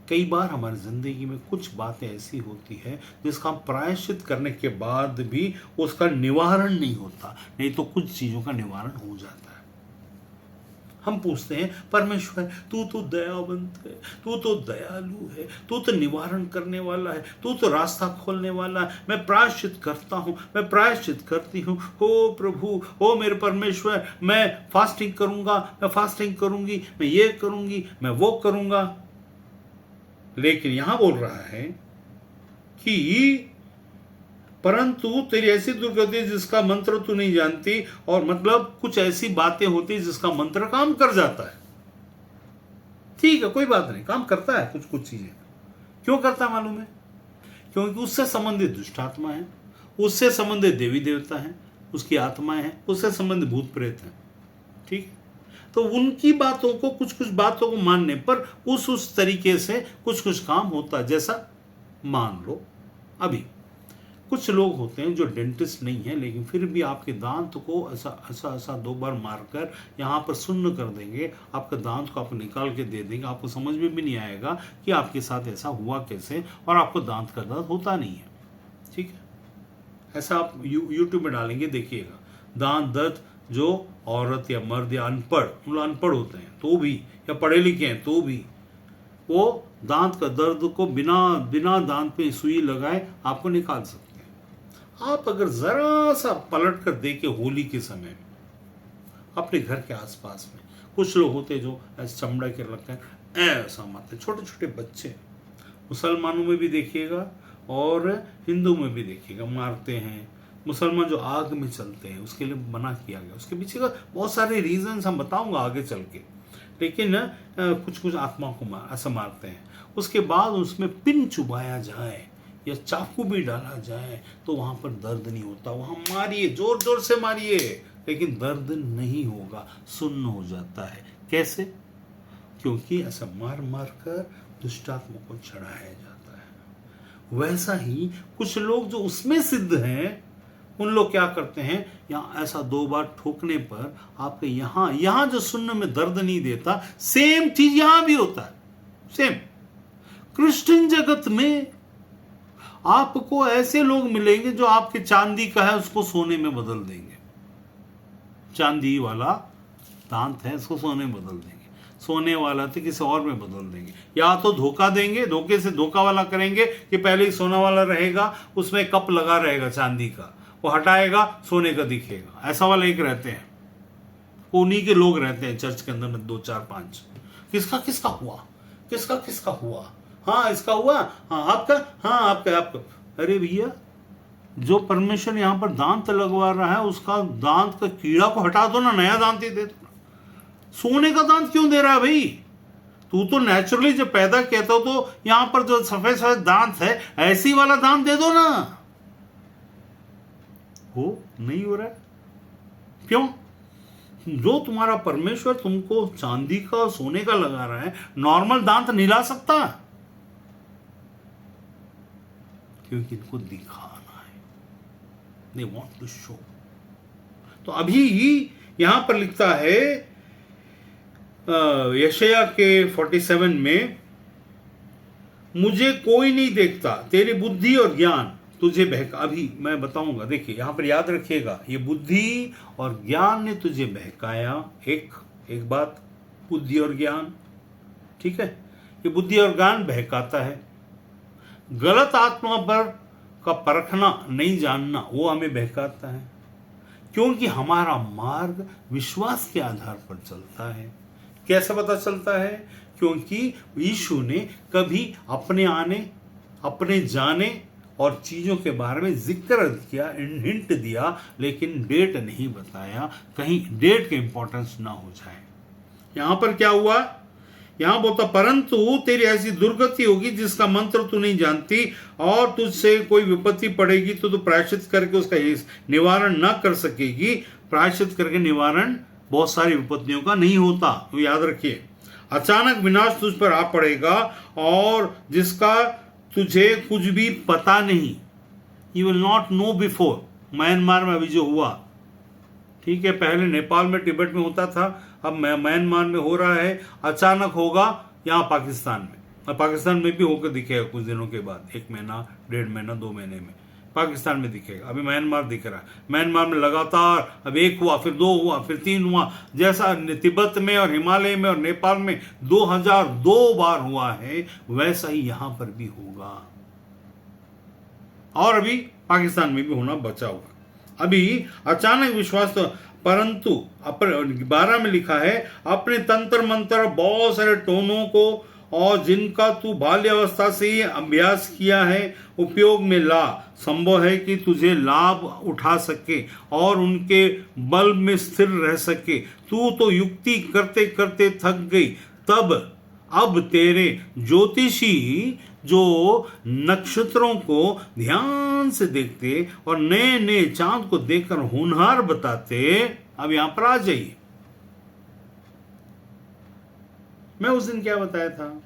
कई बार हमारी जिंदगी में कुछ बातें ऐसी होती है जिसका हम प्रायश्चित करने के बाद भी उसका निवारण नहीं होता, नहीं तो कुछ चीजों का निवारण हो जाता है। हम पूछते हैं परमेश्वर तू तो दयावंत है, तू तो दयालु है, तू तो निवारण करने वाला है, तू तो रास्ता खोलने वाला है। मैं प्रायश्चित करता हूँ, मैं प्रायश्चित करती हूँ, हो प्रभु, हो मेरे परमेश्वर, मैं फास्टिंग करूंगा, मैं फास्टिंग करूंगी, मैं ये करूंगी, मैं वो करूंगा। लेकिन यहां बोल रहा है कि परंतु तेरी ऐसी दुर्गति जिसका मंत्र तू नहीं जानती, और मतलब कुछ ऐसी बातें होती जिसका मंत्र काम कर जाता है। ठीक है, कोई बात नहीं, काम करता है कुछ चीजें। क्यों करता है मालूम है? क्योंकि उससे संबंधित दुष्ट आत्मा है, उससे संबंधित देवी देवता है, उसकी आत्माएं हैं, उससे संबंधित भूत प्रेत हैं। ठीक, तो उनकी बातों को, कुछ बातों को मानने पर उस तरीके से कुछ काम होता है। जैसा मान लो अभी कुछ लोग होते हैं जो डेंटिस्ट नहीं है, लेकिन फिर भी आपके दांत को ऐसा 2 बार मारकर यहाँ पर सुन्न कर देंगे, आपके दांत को आप निकाल के दे देंगे, आपको समझ में भी नहीं आएगा कि आपके साथ ऐसा हुआ कैसे, और आपको दांत का दर्द होता नहीं है। ठीक है, ऐसा आप यूट्यूब में डालेंगे, देखिएगा, दांत दर्द जो औरत या मर्द या अनपढ़, मतलब अनपढ़ होते हैं तो भी, या पढ़े लिखे हैं तो भी, वो दांत का दर्द को बिना बिना दांत पे सुई लगाए आपको निकाल सकते हैं। आप अगर जरा सा पलट कर देखे होली के समय में अपने घर के आसपास में कुछ लोग होते जो ऐसे चमड़ा के लगते हैं ऐसा मारते, छोटे छोटे बच्चे, मुसलमानों में भी देखिएगा और हिंदू में भी देखिएगा, मारते हैं। मुसलमान जो आग में चलते हैं उसके लिए मना किया गया, उसके पीछे का बहुत सारे रीजंस हम बताऊंगा आगे चल के, लेकिन कुछ कुछ आत्मा को ऐसा मारते हैं। उसके बाद उसमें पिन चुभाया जाए या चाकू भी डाला जाए तो वहां पर दर्द नहीं होता। वहां मारिए, जोर जोर से मारिए, लेकिन दर्द नहीं होगा, सुन्न हो जाता है। कैसे? क्योंकि ऐसा मार मार कर दुष्टात्मा को चढ़ाया जाता है। वैसा ही कुछ लोग जो उसमें सिद्ध हैं, उन लोग क्या करते हैं, यहाँ ऐसा 2 बार ठोकने पर आपके यहाँ जो सुन्न में दर्द नहीं देता, सेम चीज यहां भी होता है। सेम क्रिश्चियन जगत में आपको ऐसे लोग मिलेंगे जो आपके चांदी का है उसको सोने में बदल देंगे। चांदी वाला दांत है उसको सोने में बदल देंगे, सोने वाला तो किसी और में बदल देंगे। या तो धोखा देंगे, धोखे से धोखा वाला करेंगे कि पहले ही सोना वाला रहेगा, उसमें कप लगा रहेगा चांदी का, वो हटाएगा सोने का दिखेगा। ऐसा वाला एक रहते हैं, उन्हीं के लोग रहते हैं चर्च के अंदर में 2 4 5। किसका किसका हुआ, किसका किसका हुआ, हाँ इसका हुआ, हाँ आपका, हाँ आपका आपका। अरे भैया, जो परमेश्वर यहाँ पर दांत लगवा रहा है उसका दांत का कीड़ा को हटा दो ना, नया दांत ही दे दो। सोने का दांत क्यों दे रहा है भाई? तू तो नेचुरली जब पैदा कहता हो तो यहां पर जो सफेद सफेद दांत है ऐसी वाला दांत दे दो ना। हो नहीं हो रहा है, क्यों? जो तुम्हारा परमेश्वर तुमको चांदी का सोने का लगा रहा है, नॉर्मल दांत नहीं ला सकता, क्योंकि इनको दिखाना है, दे वांट टू शो। तो अभी यहां पर लिखता है यशायाह के 47 में, मुझे कोई नहीं देखता, तेरी बुद्धि और ज्ञान तुझे बहका। अभी मैं बताऊंगा, देखिए यहां पर याद रखिएगा, ये बुद्धि और ज्ञान ने तुझे बहकाया। एक बात, बुद्धि और ज्ञान, ठीक है, ये बुद्धि और ज्ञान बहकाता है। गलत आत्मा पर का परखना नहीं जानना वो हमें बहकाता है, क्योंकि हमारा मार्ग विश्वास के आधार पर चलता है। कैसे पता चलता है? क्योंकि यीशु ने कभी अपने आने, अपने जाने और चीजों के बारे में जिक्र किया, हिंट दिया, लेकिन डेट नहीं बताया, कहीं डेट के इंपॉर्टेंस ना हो जाए। यहां पर क्या हुआ? यहां बोलता, परंतु तेरी ऐसी दुर्गति होगी जिसका मंत्र तू नहीं जानती, और तुझसे कोई विपत्ति पड़ेगी तो तू प्रायश्चित करके उसका निवारण न कर सकेगी। प्रायश्चित करके निवारण बहुत सारी विपत्तियों का नहीं होता, तो याद रखिए। अचानक विनाश तुझ पर आ पड़ेगा और जिसका तुझे कुछ भी पता नहीं, you will not know before. Myanmar में अभी जो हुआ, ठीक है, पहले नेपाल में, तिब्बत में होता था, अब म्यांमार में हो रहा है, अचानक होगा यहाँ पाकिस्तान में, और पाकिस्तान में भी होकर दिखेगा कुछ दिनों के बाद, 1 महीना, 1.5 महीना, 2 महीने में पाकिस्तान में दिखेगा। अभी म्यांमार दिख रहा है, म्यांमार में लगातार अब 1 हुआ, फिर 2 हुआ, फिर 3 हुआ, जैसा तिब्बत में और हिमालय में और नेपाल में 2002 बार हुआ है, वैसा ही यहां पर भी होगा, और अभी पाकिस्तान में भी होना बचा हुआ। अभी अचानक विश्वास तो, परंतु 12 में लिखा है, अपने तंत्र मंत्र बहुत सारे टोनों को और जिनका तू बाल्यावस्था से ही अभ्यास किया है उपयोग में ला। संभव है कि तुझे लाभ उठा सके और उनके बल में स्थिर रह सके। तू तो युक्ति करते करते थक गई, तब अब तेरे ज्योतिषी जो नक्षत्रों को ध्यान से देखते और नए नए चांद को देखकर होनहार बताते। अब यहां पर आ जाइए, मैं उस दिन क्या बताया था,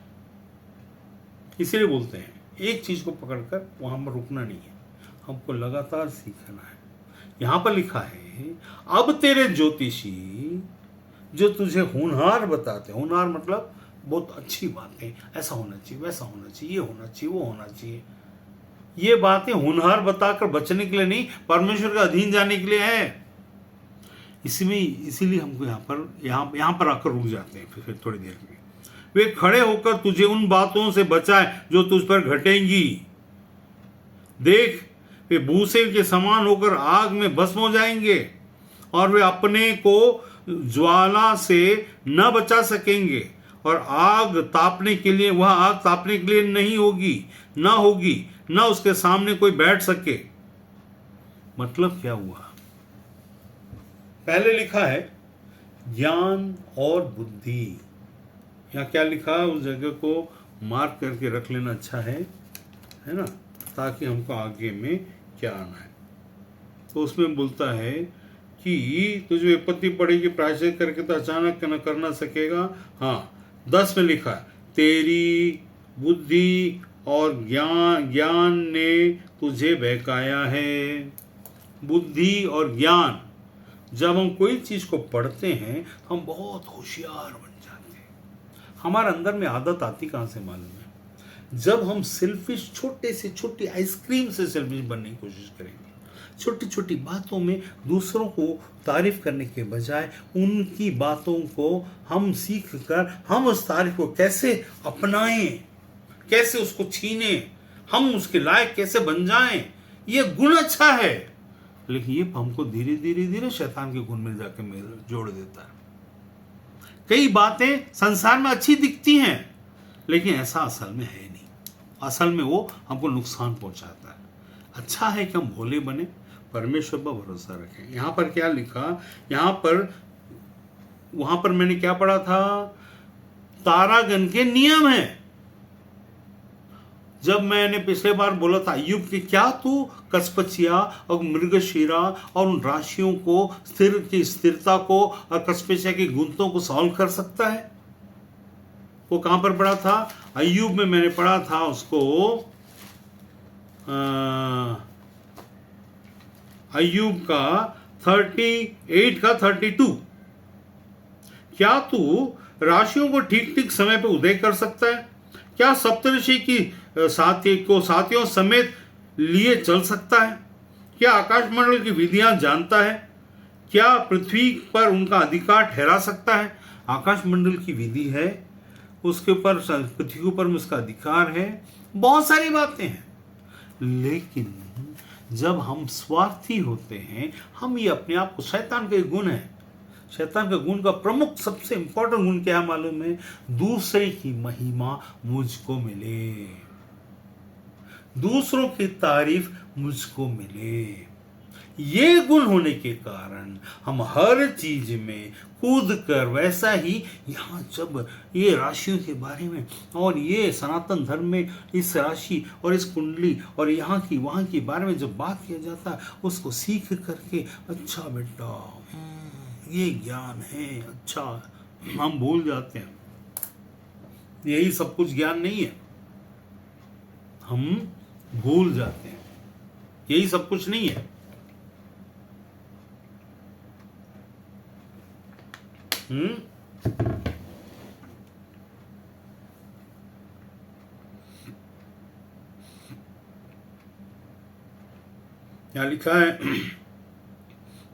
इसीलिए बोलते हैं एक चीज को पकड़कर वहां पर रुकना नहीं है, हमको लगातार सीखना है। यहां पर लिखा है, अब तेरे ज्योतिषी जो तुझे होनहार बताते, होनहार मतलब बहुत अच्छी बातें, ऐसा होना चाहिए, वैसा होना चाहिए, ये होना चाहिए, वो होना चाहिए, ये बातें होनहार बताकर बचने के लिए नहीं, परमेश्वर के अधीन जाने के लिए है। इसीलिए हमको यहाँ पर आकर रुक जाते हैं फिर थोड़ी देर में। वे खड़े होकर तुझे उन बातों से बचाए जो तुझ पर घटेंगी। देख, वे भूसे के समान होकर आग में भस्म हो जाएंगे और वे अपने को ज्वाला से न बचा सकेंगे, और आग तापने के लिए वह आग तापने के लिए नहीं होगी, न उसके सामने कोई बैठ सके। मतलब क्या हुआ? पहले लिखा है ज्ञान और बुद्धि। यहाँ क्या लिखा है उस जगह को मार्क करके रख लेना अच्छा है ना, ताकि हमको आगे में क्या आना है। तो उसमें बोलता है कि तुझे विपत्ति पड़ेगी, प्रायश्चित करके तो अचानक न कर ना सकेगा। हाँ, 10 में लिखा है तेरी बुद्धि और ज्ञान ने तुझे बहकाया है। बुद्धि और ज्ञान, जब हम कोई चीज को पढ़ते हैं हम बहुत होशियार बन जाते हैं। हमारे अंदर में आदत आती कहां से मालूम है? जब हम सेल्फिश, छोटे से छोटी आइसक्रीम से सेल्फिश बनने की कोशिश करेंगे, छोटी छोटी बातों में दूसरों को तारीफ करने के बजाय उनकी बातों को हम सीख कर हम उस तारीफ को कैसे अपनाएं, कैसे उसको छीने, हम उसके लायक कैसे बन जाएं, ये गुण अच्छा है। लेकिन ये हमको धीरे धीरे शैतान के गुण में जाके जोड़ देता है। कई बातें संसार में अच्छी दिखती हैं, लेकिन ऐसा असल में है नहीं। असल में वो हमको नुकसान पहुंचाता है। अच्छा है कि हम भोले बने, परमेश्वर पर भरोसा रखें। यहाँ पर क्या लिखा, वहां पर मैंने क्या पढ़ा था? तारागण के नियम है। जब मैंने पिछले बार बोला था अय्यूब कि क्या तू कस्पचिया और मृगशीरा और उन राशियों को, स्थिरता को और कस्पचिया की गुंतों को सॉल्व कर सकता है? वो कहां पर पढ़ा था? अय्यूब में मैंने पढ़ा था उसको, अय्यूब का 38 का 32। क्या तू राशियों को ठीक ठीक समय पर उदय कर सकता है? क्या सप्तऋषि की साथियों समेत लिए चल सकता है? क्या आकाशमंडल की विधियां जानता है? क्या पृथ्वी पर उनका अधिकार ठहरा सकता है? आकाशमंडल की विधि है, उसके ऊपर, पृथ्वी के ऊपर उसका अधिकार है, बहुत सारी बातें हैं। लेकिन जब हम स्वार्थी होते हैं, हम ये अपने आप को, शैतान का गुण है, शैतान का गुण का प्रमुख सबसे इंपॉर्टेंट गुण क्या है मालूम है? दूसरे की महिमा मुझको मिले, दूसरों की तारीफ मुझको मिले। ये गुण होने के कारण हम हर चीज में कूद कर, वैसा ही यहाँ जब ये राशियों के बारे में और ये सनातन धर्म में इस राशि और इस कुंडली और यहाँ की वहाँ की बारे में जब बात किया जाता है, उसको सीख करके अच्छा बेटा ये ज्ञान है, अच्छा, हम भूल जाते हैं यही सब कुछ ज्ञान नहीं है। हम भूल जाते हैं यही सब कुछ नहीं है। क्या लिखा है?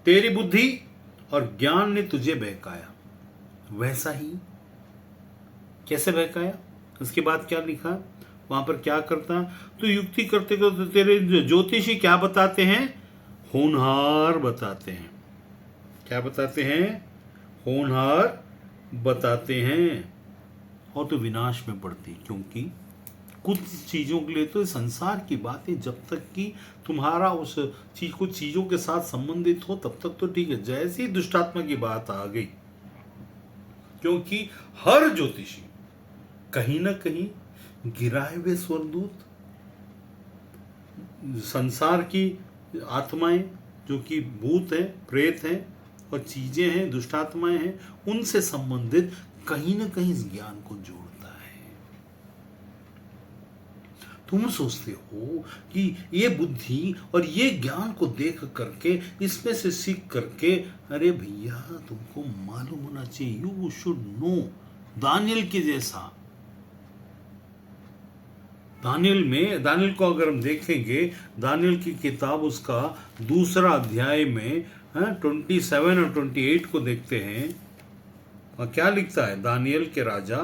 तेरी बुद्धि और ज्ञान ने तुझे बहकाया। वैसा ही कैसे बहकाया? उसके बाद क्या लिखा वहां पर? क्या करता? तो युक्ति करते करते तेरे ज्योतिषी क्या बताते हैं? होनहार बताते हैं। क्या बताते हैं? होनहार बताते हैं। और तो विनाश में पड़ती, क्योंकि कुछ चीजों के लिए तो संसार की बातें जब तक कि तुम्हारा उस चीज, कुछ चीजों के साथ संबंधित हो तब तक तो ठीक है। जैसे ही दुष्टात्मा की बात आ गई, क्योंकि हर ज्योतिषी कहीं ना कहीं गिराए हुए स्वर्गदूत, संसार की आत्माएं जो कि भूत हैं, प्रेत हैं और चीजें हैं, दुष्टात्माएं हैं, उनसे संबंधित कहीं ना कहीं इस ज्ञान को जोड़ता है। तुम सोचते हो कि ये बुद्धि और ये ज्ञान को देख करके, इसमें से सीख करके, अरे भैया तुमको मालूम होना चाहिए, यू शुड नो। दानियल के जैसा, दानियल को अगर हम देखेंगे, दानियल की किताब उसका 2 अध्याय में 27 और 28 को देखते हैं, और क्या लिखता है? दानियल के राजा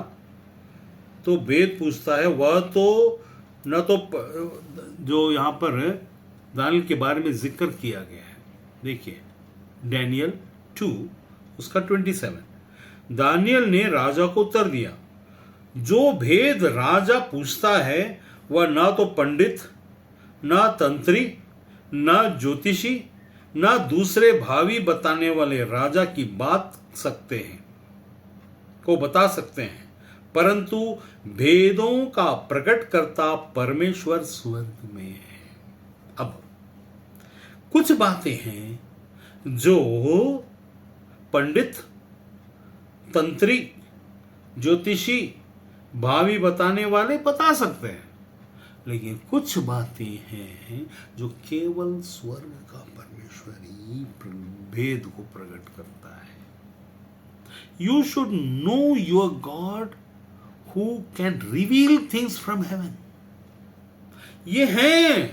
तो भेद पूछता है वह तो न तो जो यहाँ पर दानियल के बारे में जिक्र किया गया है। देखिए डैनियल 2 उसका 27। दानियल ने राजा को उत्तर दिया, जो भेद राजा पूछता है वह ना तो पंडित, ना तंत्री, ना ज्योतिषी, ना दूसरे भावी बताने वाले राजा की बात सकते हैं को बता सकते हैं, परंतु भेदों का प्रकट करता परमेश्वर स्वर्ग में है। अब कुछ बातें हैं जो पंडित, तंत्री, ज्योतिषी, भावी बताने वाले बता सकते हैं, लेकिन कुछ बातें हैं जो केवल स्वर्ग का परमेश्वर ही भेद को प्रकट करता है। You should know your God who can reveal things from heaven. ये है,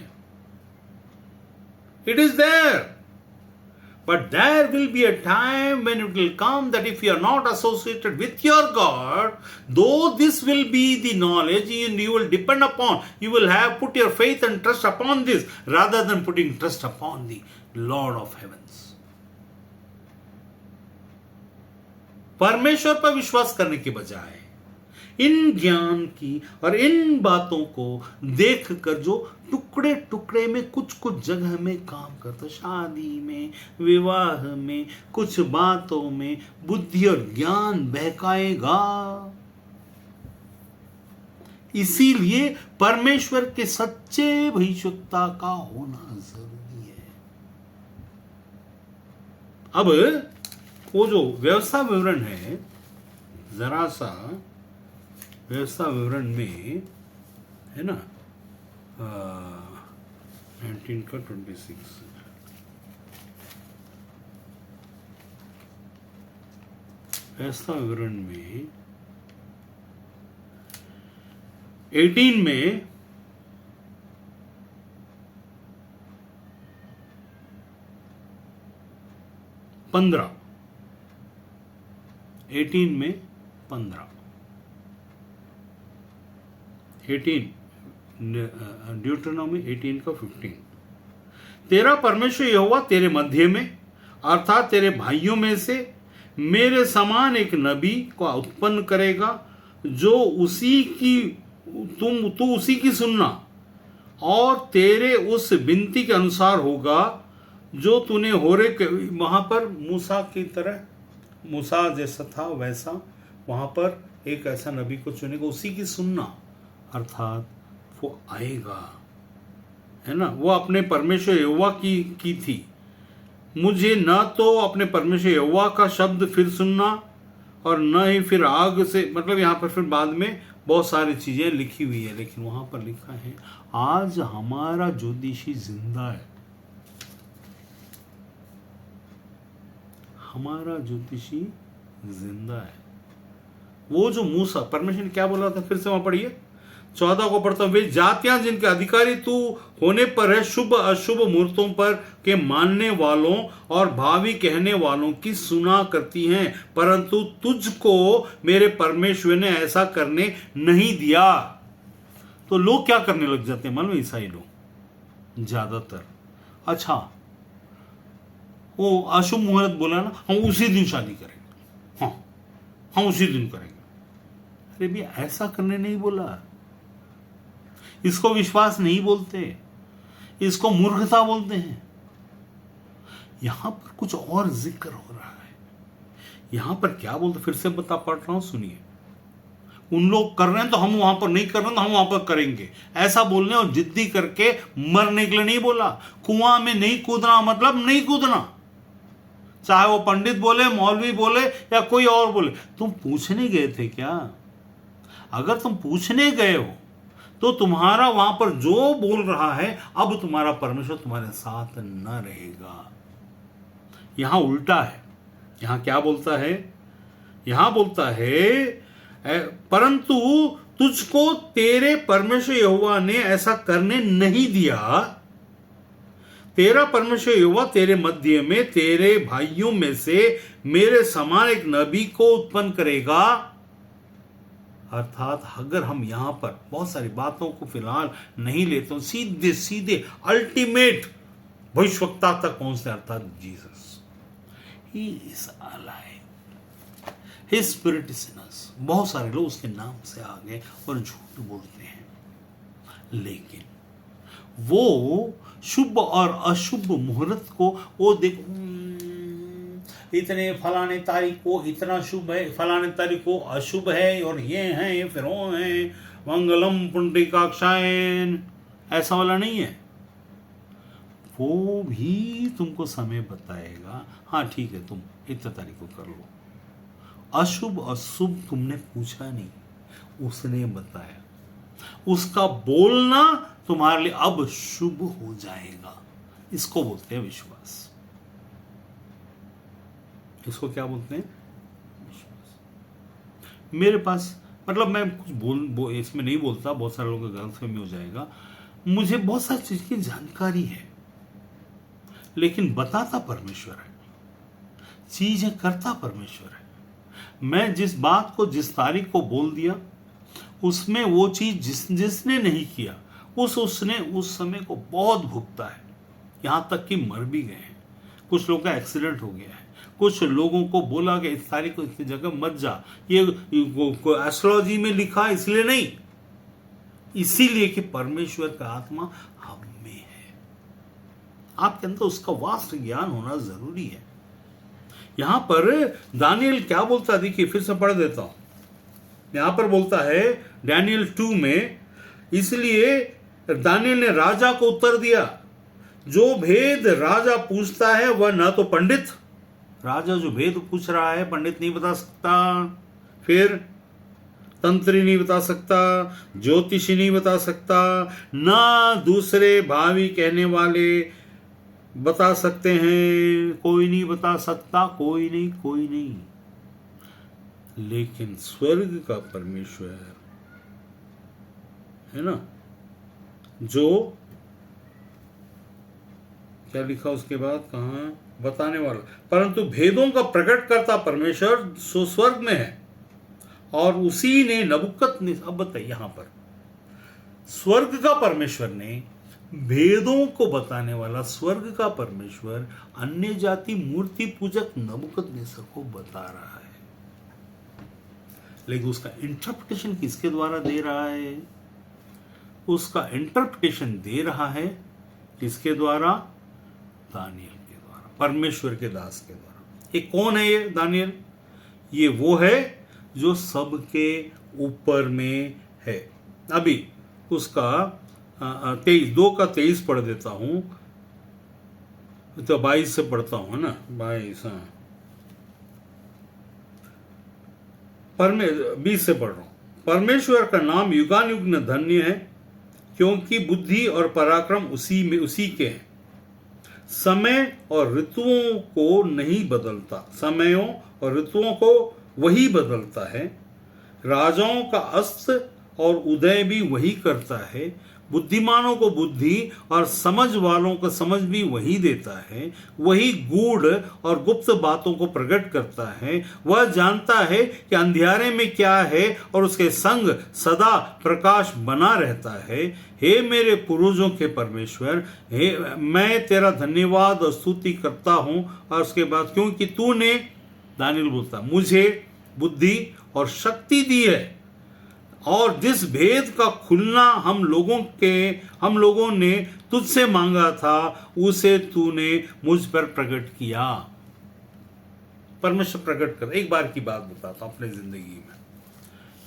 it is there, but there will be a time when it will come that if you are not associated with your God, though this will be the knowledge you will depend upon, you will have put your faith and trust upon this rather than putting trust upon the Lord of heavens. परमेश्वर पर विश्वास करने के बजाय इन ज्ञान की और इन बातों को देखकर जो टुकड़े टुकड़े में कुछ कुछ जगह में काम करता, शादी में, विवाह में, कुछ बातों में बुद्धि और ज्ञान बहकाएगा। इसीलिए परमेश्वर के सच्चे भविष्यवक्ता का होना जरूरी है। अब वो जो व्यवस्था विवरण है, जरा सा व्यवस्था विवरण में है ना 19 का 26 व्यवस्था विवरण में 18 में 15 18 में 15 ड्यूटरनोमी 18 का 15। तेरा परमेश्वर यहोवा तेरे मध्य में अर्थात तेरे भाइयों में से मेरे समान एक नबी को उत्पन्न करेगा, जो उसी की तू उसी की सुनना और तेरे उस विनती के अनुसार होगा जो तूने होरे के वहां पर मूसा की तरह, मूसा जैसा था वैसा वहां पर एक ऐसा नबी को चुनेगा, उसी की सुनना अर्थात वो आएगा, है ना। वो अपने परमेश्वर यहोवा की थी। मुझे न तो अपने परमेश्वर यहोवा का शब्द फिर सुनना और न ही फिर आग से, मतलब यहाँ पर फिर बाद में बहुत सारी चीजें लिखी हुई है, लेकिन वहां पर लिखा है आज हमारा ज्योतिषी जिंदा है। हमारा ज्योतिषी जिंदा है। वो जो मूसा, परमेश्वर ने क्या बोला था, फिर से वहां पढ़िए 14 को पढ़ता हूं। वे जातियां जिनके अधिकारी तू होने पर है, शुभ अशुभ मुहूर्तों पर के मानने वालों और भावी कहने वालों की सुना करती हैं, परंतु तुझको मेरे परमेश्वर ने ऐसा करने नहीं दिया। तो लोग क्या करने लग जाते हैं मालूम, ईसाई लोग ज्यादातर, अच्छा वो अशुभ मुहूर्त बोला ना, हम उसी दिन शादी करेंगे, हाँ हम उसी दिन करेंगे। अरे भी ऐसा करने नहीं बोला। इसको विश्वास नहीं बोलते, इसको मूर्खता बोलते हैं। यहां पर कुछ और जिक्र हो रहा है। यहां पर क्या बोलते, फिर से पढ़ रहा हूं, सुनिए। उन लोग कर रहे हैं तो हम वहां पर नहीं कर रहे हैं तो हम वहां पर करेंगे, ऐसा बोलने और जिद्दी करके मरने के लिए नहीं बोला। कुआं में नहीं कूदना मतलब नहीं कूदना, चाहे वो पंडित बोले, मौलवी बोले या कोई और बोले। तुम पूछने गए थे क्या? अगर तुम पूछने गए हो तो तुम्हारा वहां पर जो बोल रहा है, अब तुम्हारा परमेश्वर तुम्हारे साथ न रहेगा। यहां उल्टा है। यहां क्या बोलता है? यहां बोलता है परंतु तुझको तेरे परमेश्वर यहोवा ने ऐसा करने नहीं दिया। तेरा परमेश्वर यहोवा तेरे मध्य में तेरे भाइयों में से मेरे समान एक नबी को उत्पन्न करेगा, अर्थात अगर हम यहाँ पर बहुत सारी बातों को फिलहाल नहीं लेते, सीधे सीधे अल्टीमेट भविष्यवक्ता तक पहुंचते, अर्थात Jesus, he is alive, his spirit is in us. बहुत सारे लोग उसके नाम से आ गए और झूठ बोलते हैं, लेकिन वो शुभ और अशुभ मुहूर्त को वो इतने फलाने तारीख को इतना शुभ है, फलाने तारीख को अशुभ है, और ये हैं, ये फिर वो हैं, मंगलम पुंडरीकाक्षायन, ऐसा वाला नहीं है। वो भी तुमको समय बताएगा, हाँ ठीक है तुम इतने तारीख को कर लो। अशुभ और शुभ तुमने पूछा नहीं, उसने बताया। उसका बोलना तुम्हारे लिए अब शुभ हो जाएगा। इसको बोलते हैं विश्वास। इसको क्या बोलते हैं? विश्वास। मेरे पास, मतलब मैं कुछ इसमें नहीं बोलता, बहुत सारे लोगों का गलतफहमी हो जाएगा। मुझे बहुत सारी चीज की जानकारी है, लेकिन बताता परमेश्वर है, चीजें करता परमेश्वर है। मैं जिस बात को जिस तारीख को बोल दिया, उसमें वो चीज जिसने नहीं किया, उसने उस समय को बहुत भुगता है, यहां तक कि मर भी गए हैं। कुछ लोगों का एक्सीडेंट हो गया है, कुछ लोगों को बोला गया इस तारीख को इतनी जगह मत जा। ये एस्ट्रोलॉजी में लिखा इसलिए नहीं, इसीलिए कि परमेश्वर का आत्मा हम में है। आपके अंदर उसका वास्तव ज्ञान होना जरूरी है। यहां पर दानियल क्या बोलता है, देखिए फिर से पढ़ देता हूं। यहां पर बोलता है डैनियल 2 में, इसलिए दानियल ने राजा को उत्तर दिया, जो भेद राजा पूछता है वह ना तो पंडित, राजा जो भेद पूछ रहा है पंडित नहीं बता सकता, फिर तंत्री नहीं बता सकता, ज्योतिषी नहीं बता सकता, ना दूसरे भावी कहने वाले बता सकते हैं, कोई नहीं बता सकता, कोई नहीं। लेकिन स्वर्ग का परमेश्वर है ना, जो क्या लिखा उसके बाद, कहां, बताने वाला, परंतु भेदों का प्रकट करता परमेश्वर स्वर्ग में है, और उसी ने नबुकदनेस्सर, अब बताइए यहां पर स्वर्ग का परमेश्वर ने भेदों को बताने वाला स्वर्ग का परमेश्वर अन्य जाति मूर्ति पूजक नबुकदनेस्सर को बता रहा है। लेकिन उसका इंटरप्रिटेशन किसके द्वारा दे रहा है? उसका इंटरप्रिटेशन दे रहा है किसके द्वारा? दानियल के द्वारा, परमेश्वर के दास के द्वारा। ये कौन है ये दानियल? ये वो है जो सबके ऊपर में है। अभी उसका 2:23 पढ़ देता हूं, तो 22 से पढ़ता हूं, है ना, 22, हाँ 20 से पढ़ रहा हूं। परमेश्वर का नाम युगानुयुग में धन्य है, क्योंकि बुद्धि और पराक्रम उसी के हैं। समय और ऋतुओं को नहीं बदलता, समयों और ऋतुओं को वही बदलता है। राजाओं का अस्त और उदय भी वही करता है। बुद्धिमानों को बुद्धि और समझ वालों को समझ भी वही देता है। वही गूढ़ और गुप्त बातों को प्रकट करता है। वह जानता है कि अंधियारे में क्या है, और उसके संग सदा प्रकाश बना रहता है। हे मेरे पूर्वजों के परमेश्वर, हे मैं तेरा धन्यवाद और स्तुति करता हूं। और उसके बाद, क्योंकि तूने, दानियल बोलता, मुझे बुद्धि और शक्ति दी है, और जिस भेद का खुलना हम लोगों ने तुझसे मांगा था, उसे तूने मुझ पर प्रकट किया। परमेश्वर प्रकट कर। एक बार की बात बताता हूं अपने जिंदगी में।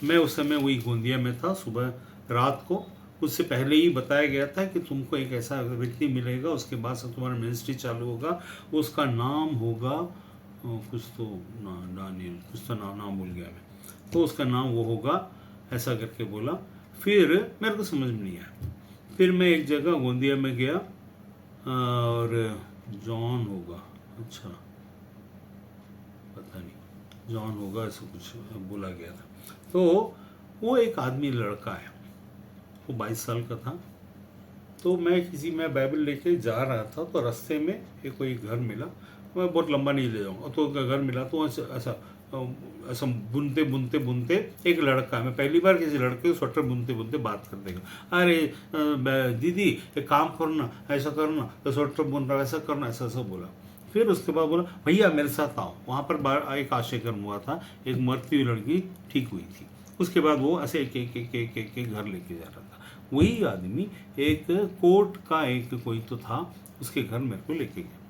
मैं उस समय वही गोंदिया में था, सुबह रात को। उससे पहले ही बताया गया था कि तुमको एक ऐसा व्यक्ति मिलेगा, उसके बाद से तुम्हारा मिनिस्ट्री चालू होगा, उसका नाम होगा कुछ तो दानियल, कुछ तो नाम भूल गया मैं, तो उसका नाम वो होगा, ऐसा करके बोला। फिर मेरे को समझ में नहीं आया। फिर मैं एक जगह गोंदिया में गया, और जॉन होगा, अच्छा पता नहीं, जॉन होगा ऐसा कुछ बोला गया था। तो वो एक आदमी लड़का है, वो 22 साल का था। तो मैं बाइबल लेके जा रहा था, तो रास्ते में एक कोई घर मिला। मैं बहुत लंबा नहीं ले जाऊँगा, तो घर मिला, तो ऐसा ऐसा बुनते बुनते बुनते एक लड़का, मैं पहली बार किसी लड़के को स्वेटर बुनते बुनते बात कर देगा, अरे दीदी एक काम करना, ऐसा करना, तो स्वेटर बुन रहा ऐसा करना, ऐसा ऐसा बोला। फिर उसके बाद बोला भैया मेरे साथ आओ। वहाँ पर एक आशयकर्म हुआ था, एक मरती हुई लड़की ठीक हुई थी। उसके बाद वो ऐसे एक घर लेके जा रहा था। वही आदमी एक कोर्ट का एक कोई तो था, उसके घर मेरे को लेके गया।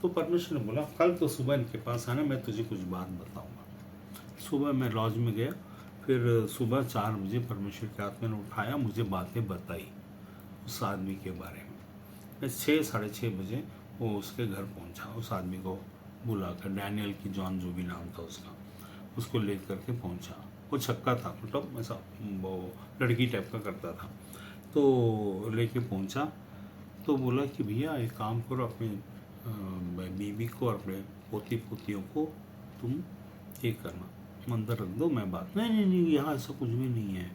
तो परमेश्वर ने बोला कल तो सुबह इनके पास आना, मैं तुझे कुछ बात बताऊंगा। सुबह मैं लॉज में गया, फिर सुबह 4 बजे परमेश्वर के आत्मा ने उठाया, मुझे बातें बताई उस आदमी के बारे में। मैं 6 साढ़े 6 बजे वो उसके घर पहुंचा, उस आदमी को बुलाकर, डैनियल की जॉन जो भी नाम था उसका, उसको लेकर के पहुंचा। वो छक्का था, मतलब ऐसा वो लड़की टाइप का करता था। तो लेके पहुंचा तो बोला कि भैया एक काम करो, अपनी बीवी को और अपने पोती पोतियों को तुम ये करना, मंदिर रख दो, मैं बात नहीं यहाँ ऐसा कुछ भी नहीं है।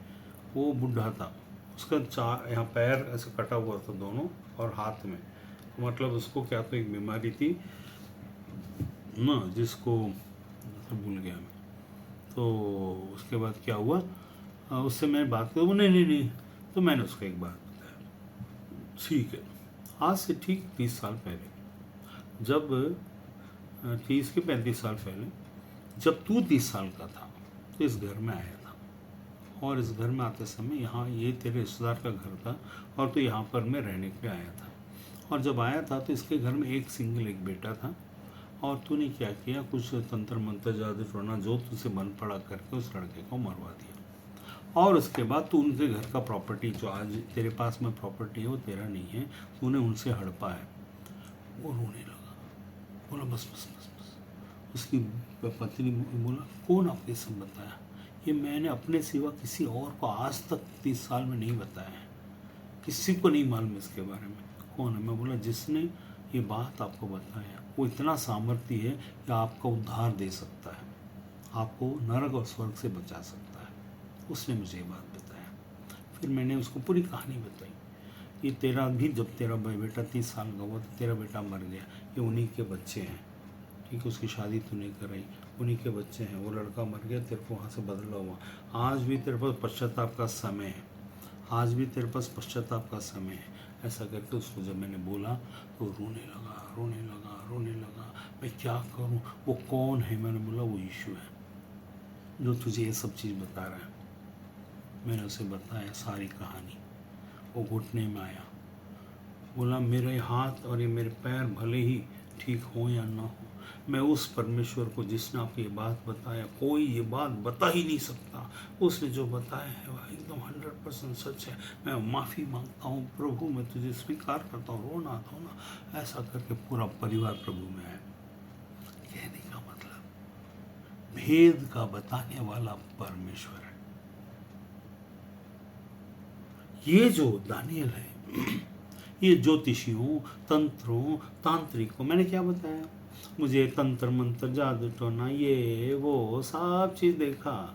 वो बुढ़ा था, उसका 4 यहाँ पैर ऐसे कटा हुआ था दोनों, और हाथ में, मतलब उसको क्या तो एक बीमारी थी ना, जिसको भूल गया मैं। तो उसके बाद क्या हुआ, उससे मैं बात करूँ, नहीं। तो मैंने उसको एक बात बताया, ठीक है, आज से ठीक 30 साल पहले, जब 30 के 35 साल पहले, जब तू 30 साल का था तो इस घर में आया था, और इस घर में आते समय यहाँ ये तेरे रिश्तेदार का घर था, और तो यहाँ पर मैं रहने के लिए आया था। और जब आया था तो इसके घर में एक बेटा था, और तूने क्या किया, कुछ तंत्र मंत्र जादू टोना जो तुझसे बन पड़ा करके उस लड़के को मरवा दिया। और उसके बाद तू उनके घर का प्रॉपर्टी, जो आज तेरे पास में प्रॉपर्टी है वो तेरा नहीं है, तूने उनसे हड़पा है। वो रोने लगा, बोला बस। उसकी पत्नी बोला कौन आपको सब बताया? ये मैंने अपने सिवा किसी और को आज तक 30 साल में नहीं बताया है, किसी को नहीं मालूम इसके बारे में। कौन है? मैं बोला जिसने ये बात आपको बताया वो इतना सामर्थ्य है कि आपका उद्धार दे सकता है, आपको नरक और स्वर्ग से बचा सकता है। उसने मुझे ये बात बताया। फिर मैंने उसको पूरी कहानी बताई, ये तेरा भी, जब तेरा बेटा 30 साल का हुआ तो तेरा बेटा मर गया, ये उन्हीं के बच्चे हैं, ठीक है, उसकी शादी तूने कराई, उन्हीं के बच्चे हैं, वो लड़का मर गया, तेरे को वहाँ से बदला हुआ। आज भी तेरे पास पश्चाताप का समय है, आज भी तेरे पास पश्चाताप का समय है। ऐसा करके उसको जब मैंने बोला तो रोने लगा। मैं क्या करूं, वो कौन है? मैंने बोला वो यीशु है जो तुझे ये सब चीज़ बता रहा है। मैंने उसे बताया सारी कहानी। वो घुटने में आया, बोला मेरे हाथ और ये मेरे पैर भले ही ठीक हो या ना हो, मैं उस परमेश्वर को जिसने आपको ये बात बताया, कोई ये बात बता ही नहीं सकता। उसने जो बताया है वह एकदम 100% सच है। मैं माफ़ी मांगता हूँ प्रभु, मैं तुझे स्वीकार करता हूँ, रोना धोना। ऐसा करके पूरा परिवार प्रभु में आया। कहने का मतलब भेद का बताने वाला परमेश्वर है। ये जो दानियल है, ये ज्योतिषियों, तंत्रों, तांत्रिकों, मैंने क्या बताया, मुझे तंत्र मंत्र जादू टोना ये वो सब चीज देखा।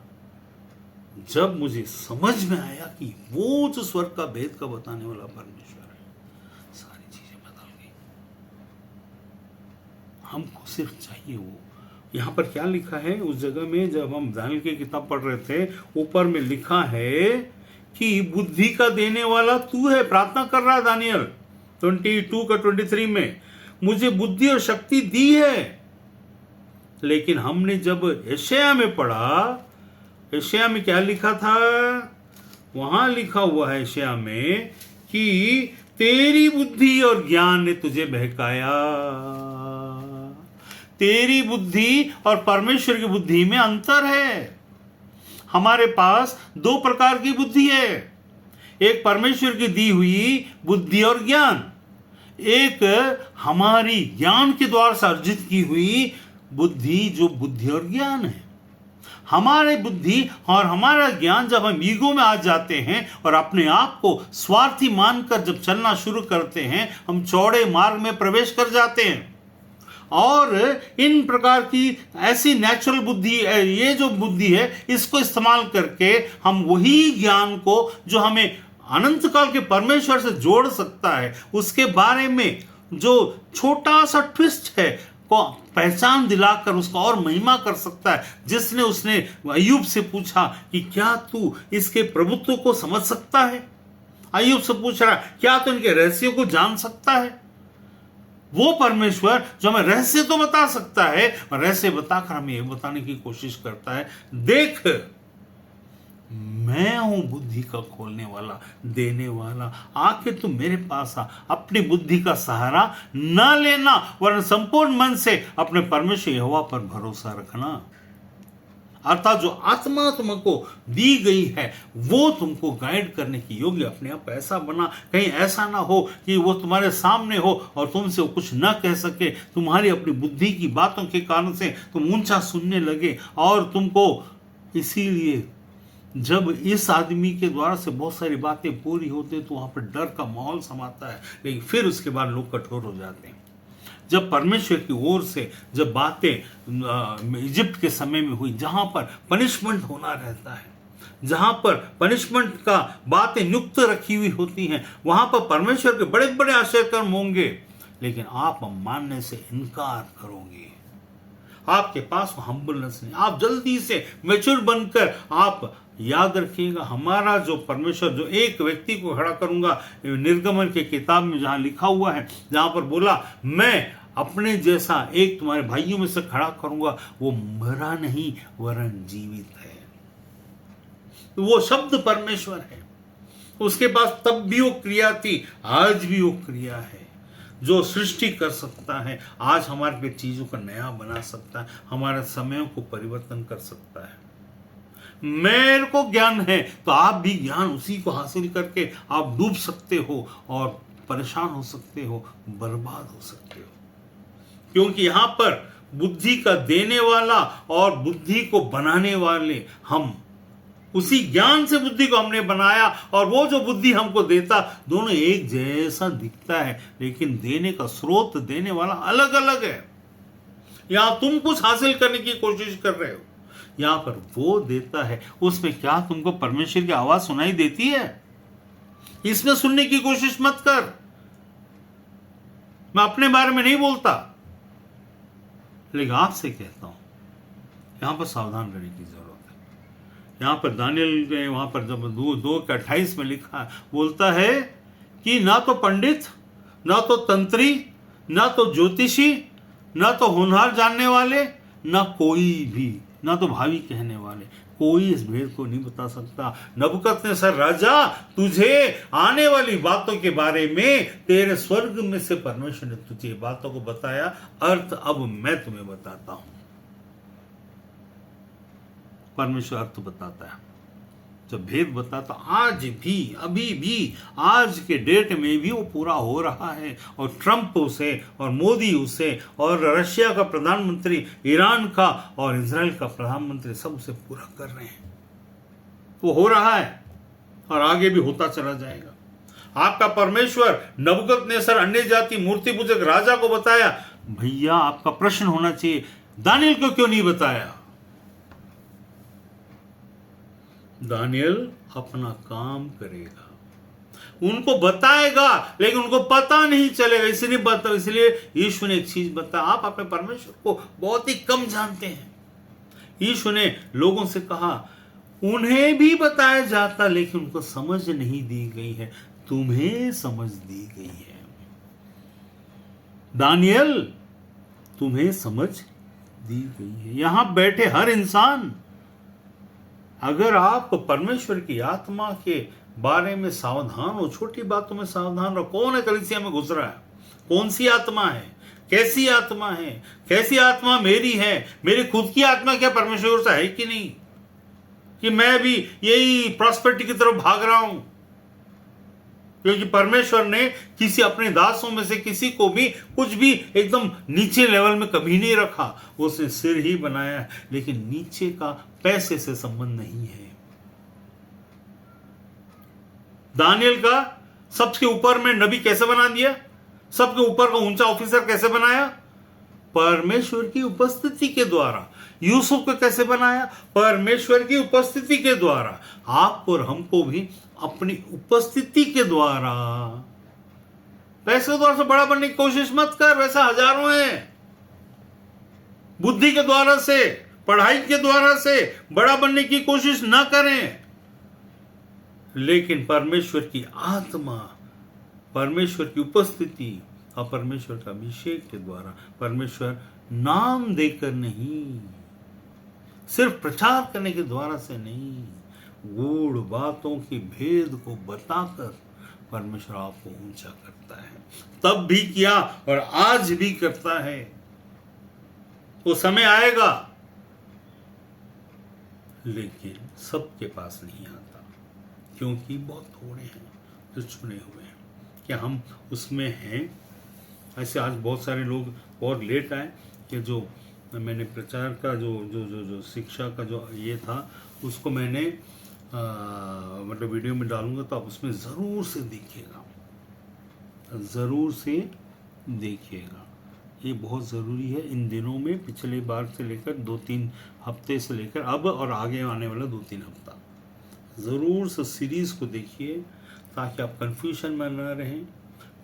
जब मुझे समझ में आया कि वो जो स्वर्ग का भेद का बताने वाला परमेश्वर है, सारी चीजें बदल गई। हमको सिर्फ चाहिए वो। यहाँ पर क्या लिखा है उस जगह में, जब हम दानियल की किताब पढ़ रहे थे, ऊपर में लिखा है कि बुद्धि का देने वाला तू है। प्रार्थना कर रहा है दानियल 22 का 23 में, मुझे बुद्धि और शक्ति दी है। लेकिन हमने जब यशायाह में पढ़ा, यशायाह में क्या लिखा था, वहां लिखा हुआ है यशायाह में कि तेरी बुद्धि और ज्ञान ने तुझे बहकाया। तेरी बुद्धि और परमेश्वर की बुद्धि में अंतर है। हमारे पास 2 प्रकार की बुद्धि है, एक परमेश्वर की दी हुई बुद्धि और ज्ञान, एक हमारी ज्ञान के द्वारा से अर्जित की हुई बुद्धि, जो बुद्धि और ज्ञान है। हमारे बुद्धि और हमारा ज्ञान जब हम ईगो में आ जाते हैं और अपने आप को स्वार्थी मानकर जब चलना शुरू करते हैं, हम चौड़े मार्ग में प्रवेश कर जाते हैं। और इन प्रकार की ऐसी नेचुरल बुद्धि, ये जो बुद्धि है, इसको इस्तेमाल करके हम वही ज्ञान को जो हमें अनंत काल के परमेश्वर से जोड़ सकता है, उसके बारे में जो छोटा सा ट्विस्ट है, को पहचान दिलाकर उसका और महिमा कर सकता है। जिसने उसने अय्यूब से पूछा कि क्या तू इसके प्रभुत्व को समझ सकता है, अय्यूब से पूछ रहा क्या तू इनके रहस्यों को जान सकता है। वो परमेश्वर जो हमें रहस्य तो बता सकता है, रहस्य बताकर हमें ये बताने की कोशिश करता है, देख मैं हूं बुद्धि का खोलने वाला, देने वाला, आके तू मेरे पास आ। अपनी बुद्धि का सहारा ना लेना, वरन संपूर्ण मन से अपने परमेश्वर यहोवा पर भरोसा रखना। अर्थात जो आत्मा तुमको दी गई है वो तुमको गाइड करने की योग्य अपने आप ऐसा बना, कहीं ऐसा ना हो कि वो तुम्हारे सामने हो और तुमसे वो कुछ ना कह सके। तुम्हारी अपनी बुद्धि की बातों के कारण से तुम ऊंचा सुनने लगे और तुमको, इसीलिए जब इस आदमी के द्वारा से बहुत सारी बातें पूरी होती तो वहां पर डर का माहौल समाता है, लेकिन फिर उसके बाद लोग कठोर हो जाते हैं। जब परमेश्वर की ओर से जब बातें इजिप्ट के समय में हुई, जहां पर पनिशमेंट होना रहता है, जहां पर पनिशमेंट का बातें नियुक्त रखी हुई होती हैं, वहां पर परमेश्वर के बड़े बड़े आश्चर्य कर्म होंगे, लेकिन आप मानने से इनकार करोगे। आपके पास हम्बलनेस नहीं, आप जल्दी से मैच्योर बनकर आप याद रखिएगा, हमारा जो परमेश्वर जो एक व्यक्ति को खड़ा करूंगा, निर्गमन के किताब में जहां लिखा हुआ है, जहां पर बोला मैं अपने जैसा एक तुम्हारे भाइयों में से खड़ा करूंगा, वो मरा नहीं वरन जीवित है। तो वो शब्द परमेश्वर है, उसके पास तब भी वो क्रिया थी, आज भी वो क्रिया है, जो सृष्टि कर सकता है, आज हमारे लिए चीजों को नया बना सकता है, हमारे समयों को परिवर्तन कर सकता है। मेरे को ज्ञान है तो आप भी ज्ञान उसी को हासिल करके आप डूब सकते हो और परेशान हो सकते हो, बर्बाद हो सकते हो, क्योंकि यहां पर बुद्धि का देने वाला और बुद्धि को बनाने वाले हम, उसी ज्ञान से बुद्धि को हमने बनाया और वो जो बुद्धि हमको देता, दोनों एक जैसा दिखता है, लेकिन देने का स्रोत, देने वाला अलग अलग है। यहां तुम कुछ हासिल करने की कोशिश कर रहे हो, यहां पर वो देता है। उसमें क्या तुमको परमेश्वर की आवाज सुनाई देती है? इसमें सुनने की कोशिश मत कर। मैं अपने बारे में नहीं बोलता, लेकिन आपसे कहता हूं, यहां पर सावधान रहने की जरूरत है। यहां पर दानियल ने वहां पर जब 2:28 में लिखा, बोलता है कि ना तो पंडित, ना तो तंत्री, ना तो ज्योतिषी, ना तो होनहार जानने वाले, ना कोई भी, ना तो भावी कहने वाले, कोई इस भेद को नहीं बता सकता। नबूकदनेस्सर राजा, तुझे आने वाली बातों के बारे में तेरे स्वर्ग में से परमेश्वर ने तुझे बातों को बताया, अर्थ अब मैं तुम्हें बताता हूं। परमेश्वर अर्थ बताता है, जब भेद बताता, आज भी, अभी भी, आज के डेट में भी वो पूरा हो रहा है। और ट्रंप उसे, और मोदी उसे, और रशिया का प्रधानमंत्री, ईरान का और इजराइल का प्रधानमंत्री सब उसे पूरा कर रहे हैं। वो हो रहा है और आगे भी होता चला जाएगा। आपका परमेश्वर नबूकदनेस्सर अन्य जाति मूर्ति पूजक राजा को बताया। भैया आपका प्रश्न होना चाहिए, दानियल को क्यों नहीं बताया? दानियल अपना काम करेगा, उनको बताएगा, लेकिन उनको पता नहीं चलेगा, इसलिए यीशु ने एक चीज बताया, आप अपने परमेश्वर को बहुत ही कम जानते हैं। यीशु ने लोगों से कहा, उन्हें भी बताया जाता लेकिन उनको समझ नहीं दी गई है, तुम्हें समझ दी गई है। दानियल, तुम्हें समझ दी गई है। यहां बैठे हर इंसान, अगर आप परमेश्वर की आत्मा के बारे में सावधान हो, छोटी बातों में सावधान रहो। कौन है कलीसिया में घुस रहा है? कौन सी आत्मा है? कैसी आत्मा है? कैसी आत्मा मेरी है? मेरी खुद की आत्मा क्या परमेश्वर से है कि नहीं, कि मैं भी यही प्रॉस्पेरिटी की तरफ भाग रहा हूं? क्योंकि परमेश्वर ने किसी अपने दासों में से किसी को भी कुछ भी एकदम नीचे लेवल में कभी नहीं रखा, उसने सिर ही बनाया है, लेकिन नीचे का पैसे से संबंध नहीं है। दानियल का सबसे ऊपर में नबी कैसे बना दिया? सबके ऊपर का ऊंचा ऑफिसर कैसे बनाया? परमेश्वर की उपस्थिति के द्वारा। यूसुफ को कैसे बनाया? परमेश्वर की उपस्थिति के द्वारा। आपको और हमको भी अपनी उपस्थिति के द्वारा। पैसे द्वारा से बड़ा बनने की कोशिश मत कर, वैसा हजारों हैं। बुद्धि के द्वारा से, पढ़ाई के द्वारा से बड़ा बनने की कोशिश ना करें, लेकिन परमेश्वर की आत्मा, परमेश्वर की उपस्थिति और परमेश्वर का अभिषेक के द्वारा, परमेश्वर नाम देकर नहीं, सिर्फ प्रचार करने के द्वारा से नहीं, गूढ़ बातों की भेद को बताकर परमेश्वर आपको ऊंचा करता है। तब भी किया और आज भी करता है। वो समय आएगा, लेकिन सबके पास नहीं आता, क्योंकि बहुत थोड़े हैं जो चुने हुए हैं। क्या हम उसमें हैं? ऐसे आज बहुत सारे लोग और लेट आए कि जो मैंने प्रचार का जो जो जो जो शिक्षा का जो ये था, उसको मैंने मतलब वीडियो में डालूंगा, तो आप उसमें ज़रूर से देखिएगा, ज़रूर से देखिएगा। ये बहुत ज़रूरी है इन दिनों में, पिछले बार से लेकर 2-3 हफ्ते से लेकर अब और आगे आने वाला 2-3 हफ्ता, ज़रूर से सीरीज़ को देखिए, ताकि आप कंफ्यूजन में ना रहें,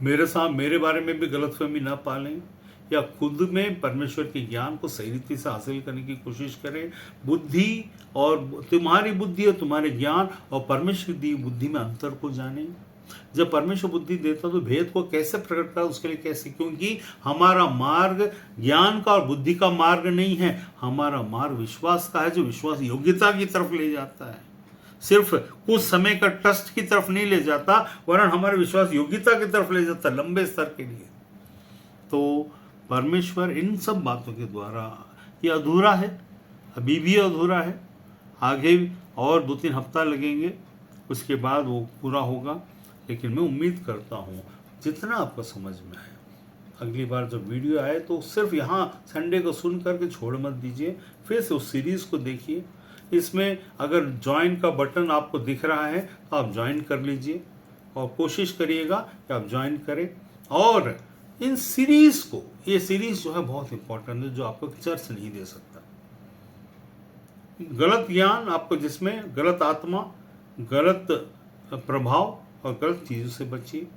मेरे साथ मेरे बारे में भी गलतफहमी ना पालें, या खुद में परमेश्वर के ज्ञान को सही रीति से हासिल करने की कोशिश करें। बुद्धि और तुम्हारी बुद्धि और तुम्हारे ज्ञान और परमेश्वर दी बुद्धि में अंतर को जानें। जब परमेश्वर बुद्धि देता तो भेद को कैसे प्रकट करा, उसके लिए कैसे, क्योंकि हमारा मार्ग ज्ञान का और बुद्धि का मार्ग नहीं है, हमारा मार्ग विश्वास का है, जो विश्वास योग्यता की तरफ ले जाता है, सिर्फ कुछ समय का ट्रस्ट की तरफ नहीं ले जाता, वरन हमारे विश्वास योग्यता की तरफ ले जाता, लंबे स्तर के लिए। तो परमेश्वर इन सब बातों के द्वारा, ये अधूरा है, अभी भी अधूरा है, आगे और 2-3 हफ्ता लगेंगे, उसके बाद वो पूरा होगा। लेकिन मैं उम्मीद करता हूँ जितना आपको समझ में आए, अगली बार जब वीडियो आए तो सिर्फ यहाँ संडे को सुन करके छोड़ मत दीजिए, फिर से उस सीरीज़ को देखिए। इसमें अगर ज्वाइन का बटन आपको दिख रहा है तो आप ज्वाइन कर लीजिए, और कोशिश करिएगा कि आप ज्वाइन करें। और इन सीरीज़ को, ये सीरीज़ जो है बहुत इंपॉर्टेंट है, जो आपको चर्च नहीं दे सकता। गलत ज्ञान आपको, जिसमें गलत आत्मा, गलत प्रभाव और गलत चीज़ों से बचिए।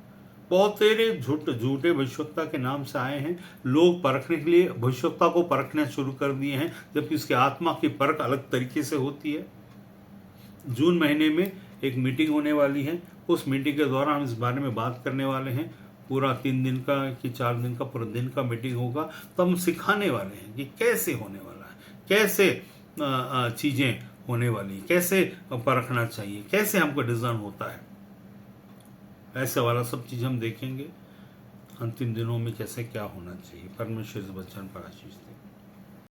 बहुत तेरे झूठे भविष्यवक्ता के नाम से आए हैं, लोग परखने के लिए भविष्यवक्ता को परखना शुरू कर दिए हैं, जबकि उसकी आत्मा की परख अलग तरीके से होती है। जून महीने में एक मीटिंग होने वाली है, उस मीटिंग के दौरान हम इस बारे में बात करने वाले हैं। पूरा 3 दिन का कि 4 दिन का पूरा दिन का मीटिंग होगा, तो हम सिखाने वाले हैं कि कैसे होने वाला है, कैसे चीज़ें होने वाली, कैसे परखना चाहिए, कैसे हमको डिज़ाइन होता है, ऐसे वाला सब चीज़ हम देखेंगे। अंतिम दिनों में कैसे क्या होना चाहिए। परमेश्वर इस वचन पर आशीष दे।